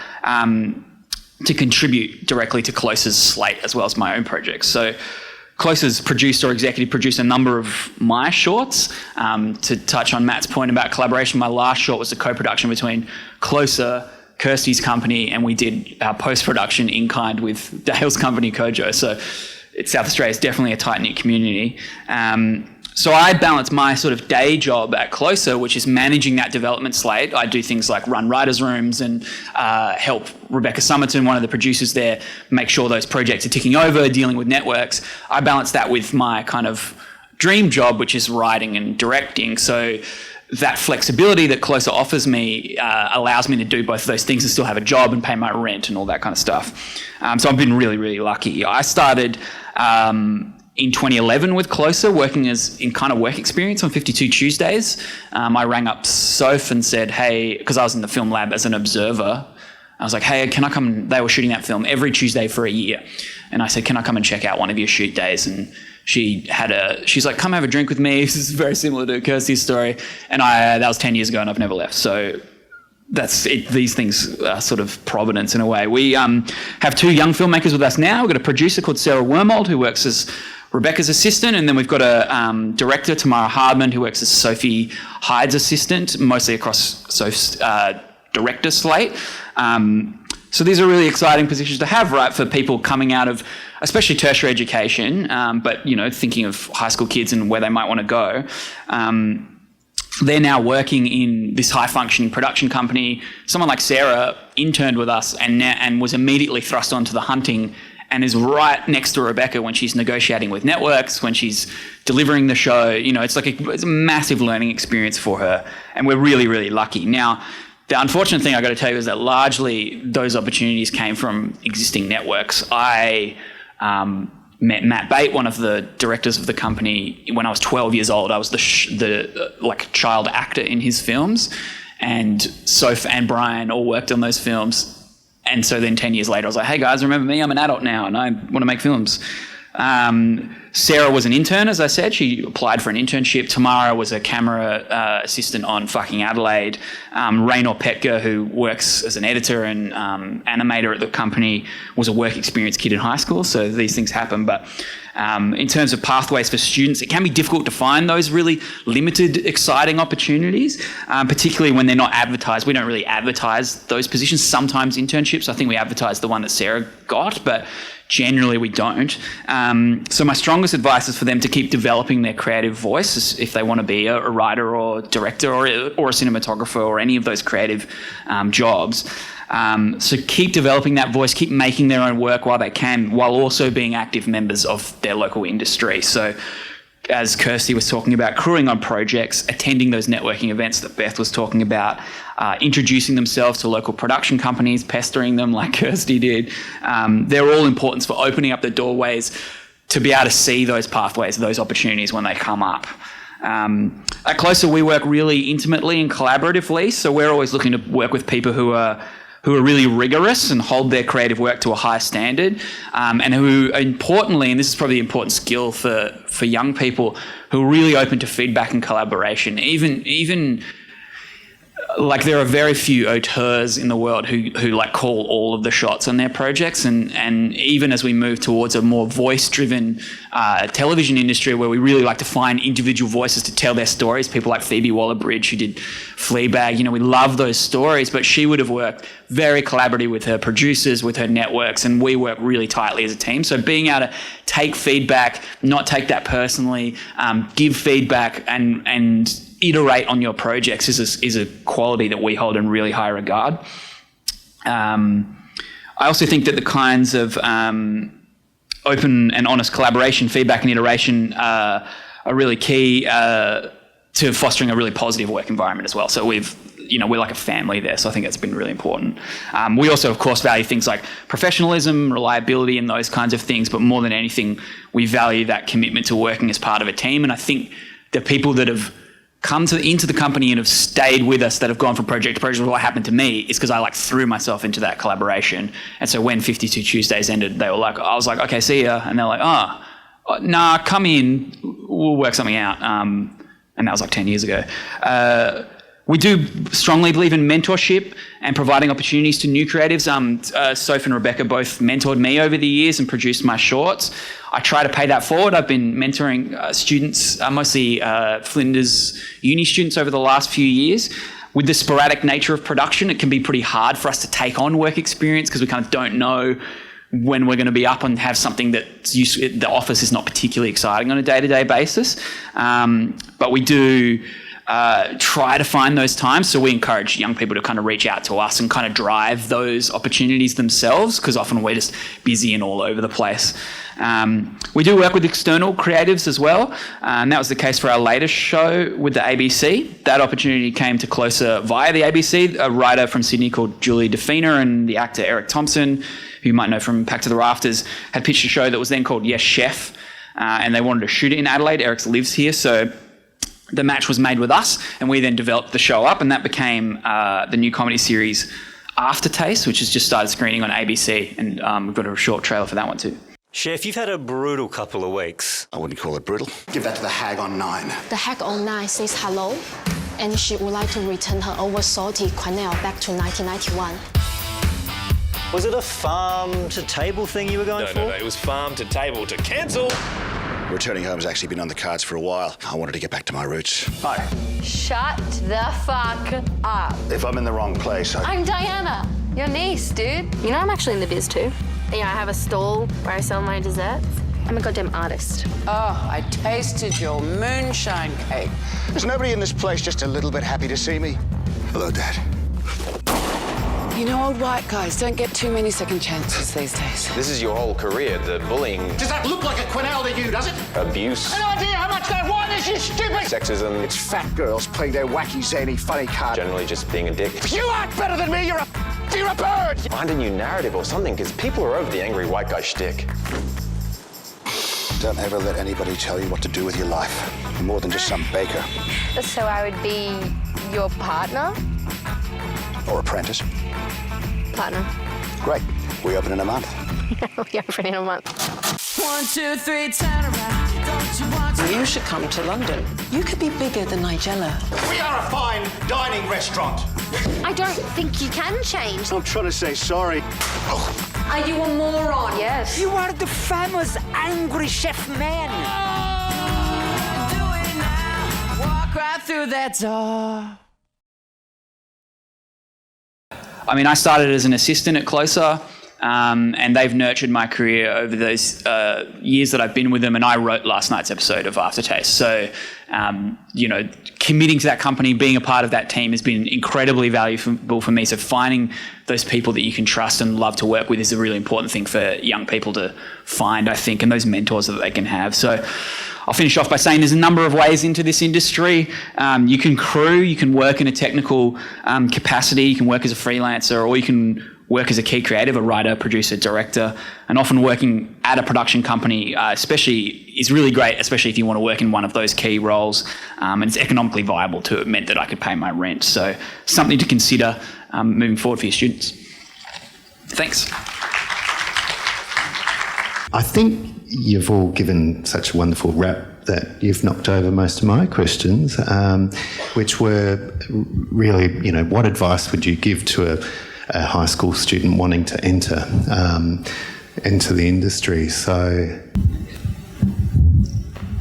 [SPEAKER 17] to contribute directly to Closer's slate as well as my own projects. So Closer's produced or executive produced a number of my shorts. To touch on Matt's point about collaboration, my last short was a co-production between Closer, Kirsty's company, and we did our post-production in kind with Dale's company, Kojo. So South Australia is definitely a tight-knit community. So I balance my sort of day job at Closer, which is managing that development slate. I do things like run writers' rooms and help Rebecca Summerton, one of the producers there, make sure those projects are ticking over, dealing with networks. I balance that with my kind of dream job, which is writing and directing. So that flexibility that Closer offers me allows me to do both of those things and still have a job and pay my rent and all that kind of stuff. So I've been really, really lucky. I started in 2011 with Closer, working as in kind of work experience on 52 Tuesdays. I rang up Soph and said, hey, because I was in the film lab as an observer, I was like, hey, can I come? They were shooting that film every Tuesday for a year. And I said, can I come and check out one of your shoot days? And she's like, come have a drink with me. This is very similar to Kirsty's story. And that was 10 years ago and I've never left. So that's it. These things are sort of providence in a way. We have two young filmmakers with us now. We've got a producer called Sarah Wormold who works as Rebecca's assistant, and then we've got a director, Tamara Hardman, who works as Sophie Hyde's assistant, mostly across Soph's director slate. So these are really exciting positions to have, right, for people coming out of, especially tertiary education, but, you know, thinking of high school kids and where they might want to go. They're now working in this high-functioning production company. Someone like Sarah interned with us and was immediately thrust onto the hunting and is right next to Rebecca when she's negotiating with networks, when she's delivering the show. You know, it's a massive learning experience for her, and we're really, really lucky. Now, the unfortunate thing I got to tell you is that largely those opportunities came from existing networks. I met Matt Bate, one of the directors of the company, when I was 12 years old. I was the child actor in his films, and Soph and Brian all worked on those films. And so then 10 years later, I was like, hey guys, remember me? I'm an adult now and I want to make films. Sarah was an intern, as I said. She applied for an internship. Tamara was a camera assistant on fucking Adelaide. Raynor Petker, who works as an editor and animator at the company, was a work experience kid in high school. So these things happen. But in terms of pathways for students, it can be difficult to find those really limited, exciting opportunities, particularly when they're not advertised. We don't really advertise those positions. Sometimes internships. I think we advertised the one that Sarah got, but generally we don't. So my strongest advice is for them to keep developing their creative voice if they want to be a writer or director or a cinematographer or any of those creative jobs. So keep developing that voice, keep making their own work while they can, while also being active members of their local industry. So as Kirsty was talking about, crewing on projects, attending those networking events that Beth was talking about, introducing themselves to local production companies, pestering them like Kirsty did. They're all important for opening up the doorways to be able to see those pathways, those opportunities when they come up. At Closer, we work really intimately and collaboratively, so we're always looking to work with people who are really rigorous and hold their creative work to a high standard, and who, importantly, and this is probably the important skill for young people, who are really open to feedback and collaboration. Even like there are very few auteurs in the world who like call all of the shots on their projects, and even as we move towards a more voice-driven television industry where we really like to find individual voices to tell their stories, people like Phoebe Waller-Bridge who did Fleabag, you know, we love those stories, but she would have worked very collaboratively with her producers, with her networks, and we work really tightly as a team. So being able to take feedback, not take that personally, give feedback and iterate on your projects is a quality that we hold in really high regard. I also think that the kinds of open and honest collaboration, feedback and iteration are really key to fostering a really positive work environment as well. So we're like a family there, so I think that's been really important. We also, of course, value things like professionalism, reliability and those kinds of things, but more than anything, we value that commitment to working as part of a team. And I think the people that have come into the company and have stayed with us, that have gone from project to project, what happened to me is because I threw myself into that collaboration. And so when 52 Tuesdays ended, I was like, okay, see ya. And they're like, nah, come in, we'll work something out. And that was 10 years ago. We do strongly believe in mentorship and providing opportunities to new creatives. Soph and Rebecca both mentored me over the years and produced my shorts. I try to pay that forward. I've been mentoring students, mostly Flinders uni students over the last few years. With the sporadic nature of production, it can be pretty hard for us to take on work experience because we kind of don't know when we're going to be up and have something that the office is not particularly exciting on a day-to-day basis. But we do try to find those times. So we encourage young people to kind of reach out to us and kind of drive those opportunities themselves, because often we're just busy and all over the place. We do work with external creatives as well, and that was the case for our latest show with the ABC. That opportunity came to Closer via the ABC. A writer from Sydney called Julie DeFina and the actor Eric Thompson, who you might know from Pack to the Rafters, had pitched a show that was then called Yes Chef, and they wanted to shoot it in Adelaide. Eric lives here, so the match was made with us, and we then developed the show up, and that became the new comedy series Aftertaste, which has just started screening on ABC, and we've got a short trailer for that one too.
[SPEAKER 1] Chef, you've had a brutal couple of weeks.
[SPEAKER 5] I wouldn't call it brutal. Give that to the hag on 9.
[SPEAKER 4] The hag on 9 says hello, and she would like to return her over-salty quenelle back to 1991.
[SPEAKER 1] Was it a farm to table thing you were going for?
[SPEAKER 9] No, it was farm to table to cancel.
[SPEAKER 5] Returning home has actually been on the cards for a while. I wanted to get back to my roots.
[SPEAKER 1] Hi.
[SPEAKER 11] Shut the fuck up.
[SPEAKER 5] If I'm in the wrong place,
[SPEAKER 11] I'm Diana, your niece, dude. You know I'm actually in the biz too. Yeah, I have a stall where I sell my desserts. I'm a goddamn artist.
[SPEAKER 24] Oh, I tasted your moonshine cake.
[SPEAKER 5] Is nobody in this place just a little bit happy to see me? Hello, Dad.
[SPEAKER 24] You know, old white guys don't get too many second chances these days.
[SPEAKER 9] This is your whole career, the bullying.
[SPEAKER 5] Does that look like a quenelle to you, does it?
[SPEAKER 9] Abuse.
[SPEAKER 5] An idea how much they want this, you stupid!
[SPEAKER 9] Sexism.
[SPEAKER 5] It's fat girls playing their wacky, zany, funny card.
[SPEAKER 9] Generally just being a dick.
[SPEAKER 5] You aren't better than me, you're a bird!
[SPEAKER 9] Find a new narrative or something, because people are over the angry white guy shtick.
[SPEAKER 5] Don't ever let anybody tell you what to do with your life. You're more than just some baker.
[SPEAKER 11] So I would be your partner?
[SPEAKER 5] Or apprentice.
[SPEAKER 11] Partner.
[SPEAKER 5] Great. We open in a month.
[SPEAKER 11] We open in a month.
[SPEAKER 24] 1, 2, 3, turn around. Don't you want to? You should come to London. You could be bigger than Nigella.
[SPEAKER 5] We are a fine dining restaurant.
[SPEAKER 4] I don't think you can change.
[SPEAKER 5] I'm trying to say sorry.
[SPEAKER 11] Oh. Are you a moron? Yes.
[SPEAKER 24] You are the famous angry chef man. Oh, do it now. Walk right through that door.
[SPEAKER 17] I mean, I started as an assistant at Closer, and they've nurtured my career over those years that I've been with them, and I wrote last night's episode of Aftertaste. So, committing to that company, being a part of that team has been incredibly valuable for me. So finding those people that you can trust and love to work with is a really important thing for young people to find, I think, and those mentors that they can have. So I'll finish off by saying there's a number of ways into this industry. You can crew, you can work in a technical capacity, you can work as a freelancer, or you can work as a key creative, a writer, producer, director, and often working at a production company especially is really great, especially if you want to work in one of those key roles, and it's economically viable too. It meant that I could pay my rent. So something to consider moving forward for your students. Thanks.
[SPEAKER 2] I think you've all given such a wonderful rap that you've knocked over most of my questions, which were really, what advice would you give to a high school student wanting to enter the industry? So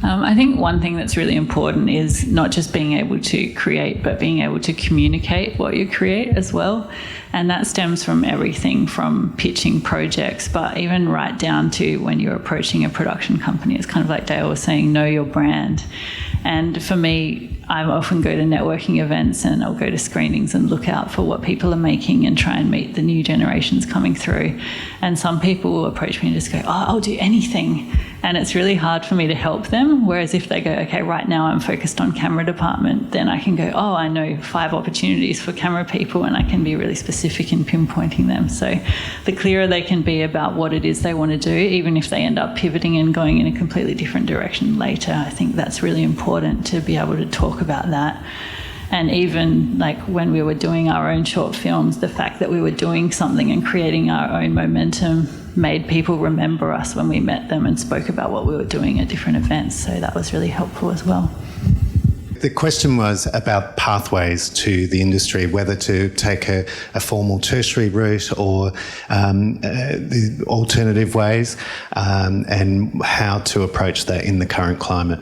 [SPEAKER 3] I think one thing that's really important is not just being able to create, but being able to communicate what you create as well. And that stems from everything from pitching projects, but even right down to when you're approaching a production company. It's kind of like Dale was saying, know your brand. And for me, I often go to networking events and I'll go to screenings and look out for what people are making and try and meet the new generations coming through. And some people will approach me and just go, oh, I'll do anything. And it's really hard for me to help them. Whereas if they go, okay, right now I'm focused on camera department, then I can go, oh, I know 5 opportunities for camera people, and I can be really specific in pinpointing them. So the clearer they can be about what it is they want to do, even if they end up pivoting and going in a completely different direction later, I think that's really important to be able to talk about that. And even like when we were doing our own short films, the fact that we were doing something and creating our own momentum made people remember us when we met them and spoke about what we were doing at different events. So that was really helpful as well.
[SPEAKER 2] The question was about pathways to the industry, whether to take a formal tertiary route or the alternative ways, and how to approach that in the current climate.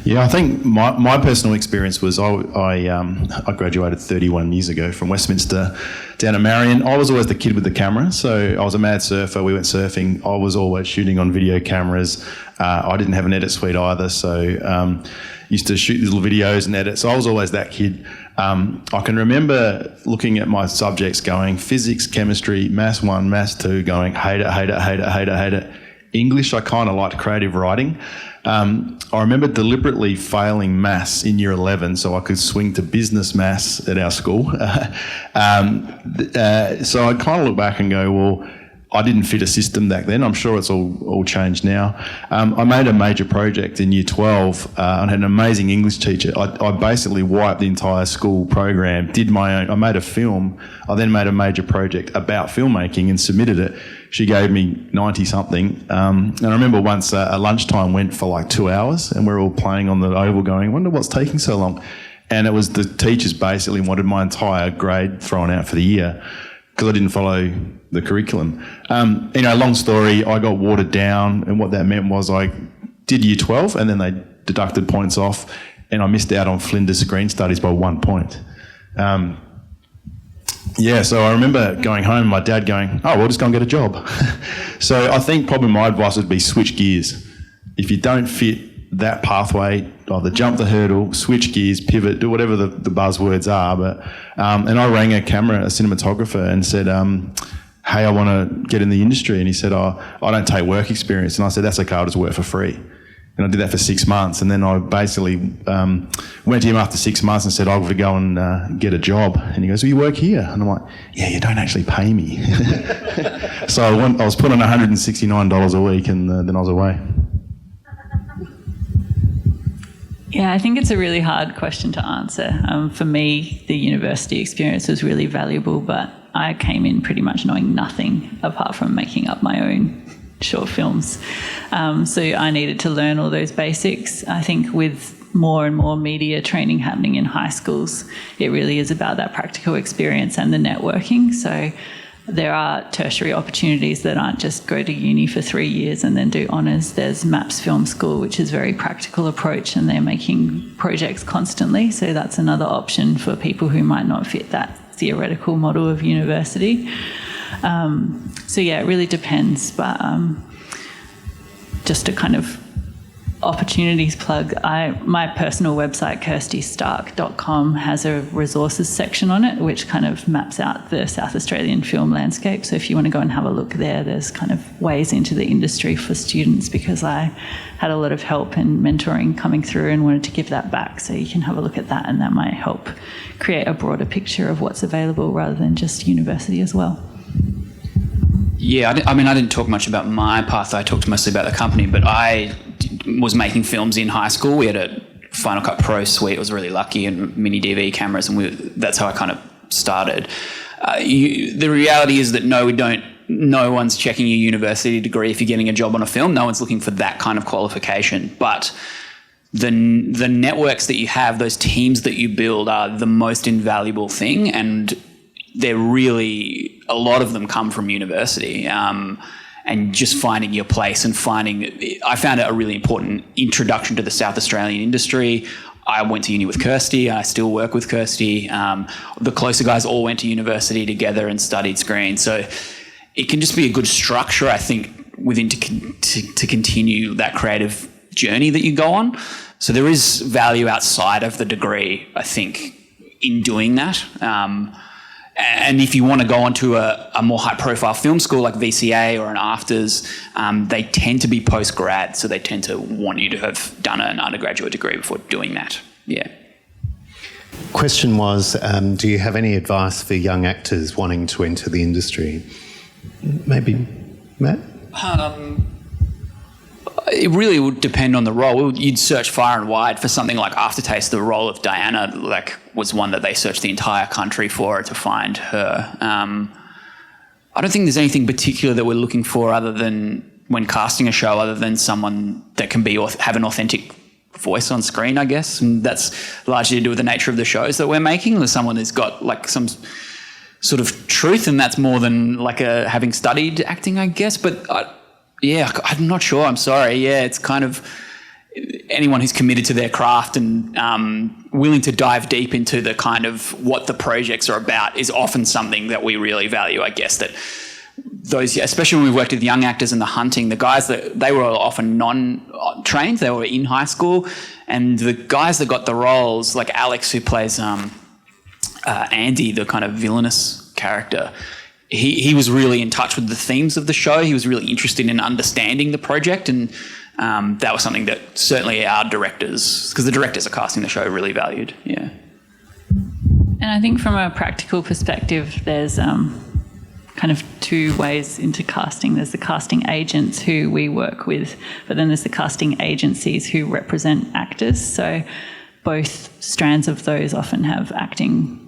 [SPEAKER 8] Yeah, I think my personal experience was I graduated 31 years ago from Westminster down at Marion. I was always the kid with the camera, so I was a mad surfer. We went surfing. I was always shooting on video cameras. I didn't have an edit suite either, so used to shoot little videos and edit. So I was always that kid. I can remember looking at my subjects going physics, chemistry, maths 1, maths 2, going hate it, hate it, hate it, hate it, hate it. English, I kind of liked creative writing. I remember deliberately failing maths in year 11 so I could swing to business maths at our school. So I kind of look back and go, well, I didn't fit a system back then. I'm sure it's all changed now. I made a major project in year 12 and had an amazing English teacher. I basically wiped the entire school program, did my own. I made a film. I then made a major project about filmmaking and submitted it. She gave me 90-something. And I remember once a lunchtime went for like 2 hours and we're all playing on the oval going, I wonder what's taking so long. And it was the teachers basically wanted my entire grade thrown out for the year because I didn't follow the curriculum. Long story, I got watered down, and what that meant was I did year 12 and then they deducted points off and I missed out on Flinders Screen Studies by 1 point. So I remember going home, my dad going, oh, we'll just go and get a job. So I think probably my advice would be switch gears. If you don't fit that pathway, either jump the hurdle, switch gears, pivot, do whatever the buzzwords are. But and I rang a cinematographer and said, hey, I want to get in the industry. And he said, oh, I don't take work experience. And I said, that's okay, I'll just work for free. And I did that for 6 months. And then I basically went to him after 6 months and said, I've got to go and get a job. And he goes, well, you work here? And I'm like, yeah, you don't actually pay me. So I was put on $169 a week and then I was away.
[SPEAKER 3] Yeah, I think it's a really hard question to answer. For me, the university experience was really valuable, but I came in pretty much knowing nothing apart from making up my own short films. So I needed to learn all those basics. I think with more and more media training happening in high schools, it really is about that practical experience and the networking. So there are tertiary opportunities that aren't just go to uni for 3 years and then do honours. There's MAPS Film School, which is a very practical approach, and they're making projects constantly. So that's another option for people who might not fit that theoretical model of university. It really depends. But just to kind of opportunities plug, my personal website, kirstystark.com, has a resources section on it which kind of maps out the South Australian film landscape. So if you want to go and have a look there, there's kind of ways into the industry for students, because I had a lot of help and mentoring coming through and wanted to give that back. So you can have a look at that, and that might help create a broader picture of what's available rather than just university as well.
[SPEAKER 17] Yeah, I didn't talk much about my path. I talked mostly about the company, but I was making films in high school. We had a Final Cut Pro suite. I was really lucky, and mini DV cameras, and that's how I kind of started. The reality is that no one's checking your university degree if you're getting a job on a film. No one's looking for that kind of qualification. But the networks that you have, those teams that you build, are the most invaluable thing, and they're really, a lot of them come from university, and just finding your place and I found it a really important introduction to the South Australian industry. I went to uni with Kirsty. I still work with Kirsty. The closer guys all went to university together and studied screen. So it can just be a good structure, I think, within to continue that creative journey that you go on. So there is value outside of the degree, I think, in doing that. And if you want to go onto a more high-profile film school like VCA or an AFTRS, they tend to be post-grad, so they tend to want you to have done an undergraduate degree before doing that. Yeah.
[SPEAKER 2] Question was, do you have any advice for young actors wanting to enter the industry? Maybe Matt?
[SPEAKER 17] It really would depend on the role. You'd search far and wide for something like Aftertaste. The role of Diana was one that they searched the entire country for to find her. I don't think there's anything particular that we're looking for other than when casting a show, other than someone that can have an authentic voice on screen, I guess. And that's largely to do with the nature of the shows that we're making. There's someone who's got some sort of truth, and that's more than having studied acting, I guess. But I'm not sure. I'm sorry. Yeah, it's kind of, anyone who's committed to their craft and willing to dive deep into the kind of what the projects are about is often something that we really value, I guess, that those, especially when we've worked with young actors in The Hunting, the guys that they were often non-trained, they were in high school, and the guys that got the roles, like Alex, who plays Andy, the kind of villainous character, he was really in touch with the themes of the show. He was really interested in understanding the project, and that was something that certainly our directors, because the directors are casting the show, really valued. Yeah.
[SPEAKER 3] And I think from a practical perspective, there's kind of two ways into casting. There's the casting agents who we work with, but then there's the casting agencies who represent actors. So both strands of those often have acting,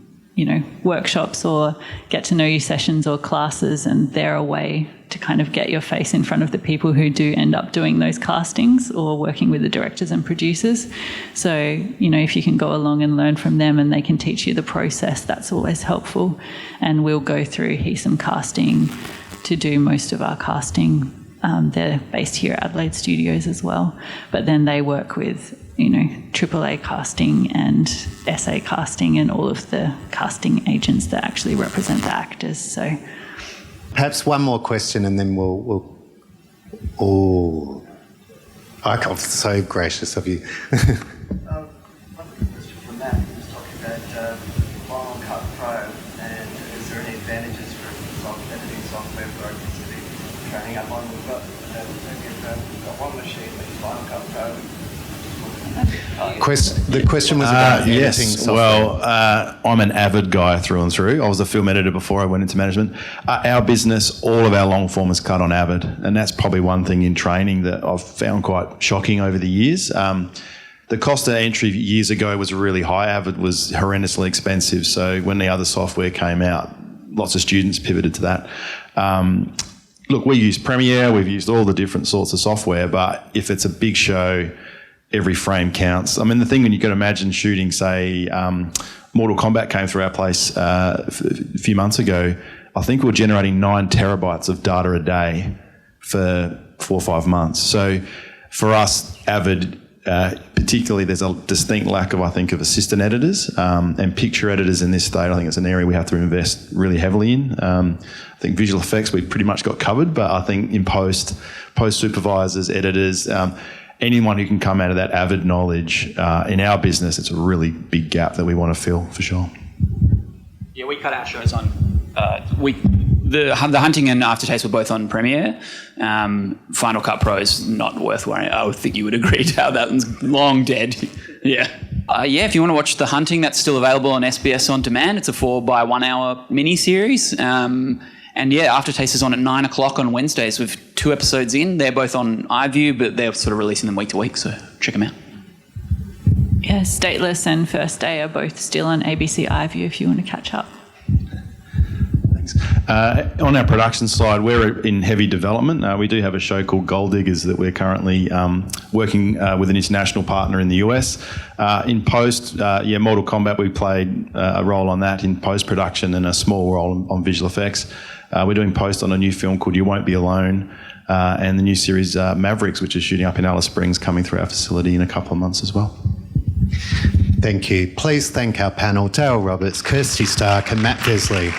[SPEAKER 3] workshops or get to know you sessions or classes, and they're a way to kind of get your face in front of the people who do end up doing those castings or working with the directors and producers. So, if you can go along and learn from them and they can teach you the process, that's always helpful. And we'll go through Heesum Casting to do most of our casting. They're based here at Adelaide Studios as well, but then they work with AAA casting and SA casting and all of the casting agents that actually represent the actors. So
[SPEAKER 2] perhaps one more question and then we'll I'm so gracious of you.
[SPEAKER 7] One question from Matt. He was talking about Final Cut Pro, and is there any advantages for editing software for obviously training up on? We've got one machine that is Final Cut Pro.
[SPEAKER 2] The question was about editing software.
[SPEAKER 8] Well, I'm an avid guy through and through. I was a film editor before I went into management. Our business, all of our long form is cut on Avid, and that's probably one thing in training that I've found quite shocking over the years. The cost of entry years ago was really high. Avid was horrendously expensive, so when the other software came out, lots of students pivoted to that. Look, we use Premiere, we've used all the different sorts of software, but if it's a big show, every frame counts. I mean, the thing when you've got to imagine shooting, say, Mortal Kombat came through our place a few months ago. I think we were generating 9 terabytes of data a day for 4 or 5 months. So for us, Avid, particularly, there's a distinct lack of, I think, of assistant editors and picture editors in this state. I think it's an area we have to invest really heavily in. I think visual effects we've pretty much got covered, but I think in post supervisors, editors, anyone who can come out of that Avid knowledge in our business, it's a really big gap that we want to fill for sure.
[SPEAKER 17] Yeah, we cut our shows on the Hunting and Aftertaste were both on Premiere. Final Cut Pro is not worth worrying. I would think you would agree to how that one's long dead. Yeah. If you want to watch The Hunting, that's still available on SBS On Demand. It's a 4x1 hour mini-series. And Aftertaste is on at 9 o'clock on Wednesdays with 2 episodes in. They're both on iView, but they're sort of releasing them week to week, so check them out.
[SPEAKER 3] Yeah, Stateless and First Day are both still on ABC iView if you want to catch up.
[SPEAKER 8] Thanks. On our production side, we're in heavy development. We do have a show called Gold Diggers that we're currently working with an international partner in the US. In post, Mortal Kombat, we played a role on that in post-production and a small role on visual effects. We're doing post on a new film called You Won't Be Alone, and the new series Mavericks, which is shooting up in Alice Springs, coming through our facility in a couple of months as well.
[SPEAKER 2] Thank you. Please thank our panel, Dale Roberts, Kirsty Stark and Matt Vesley.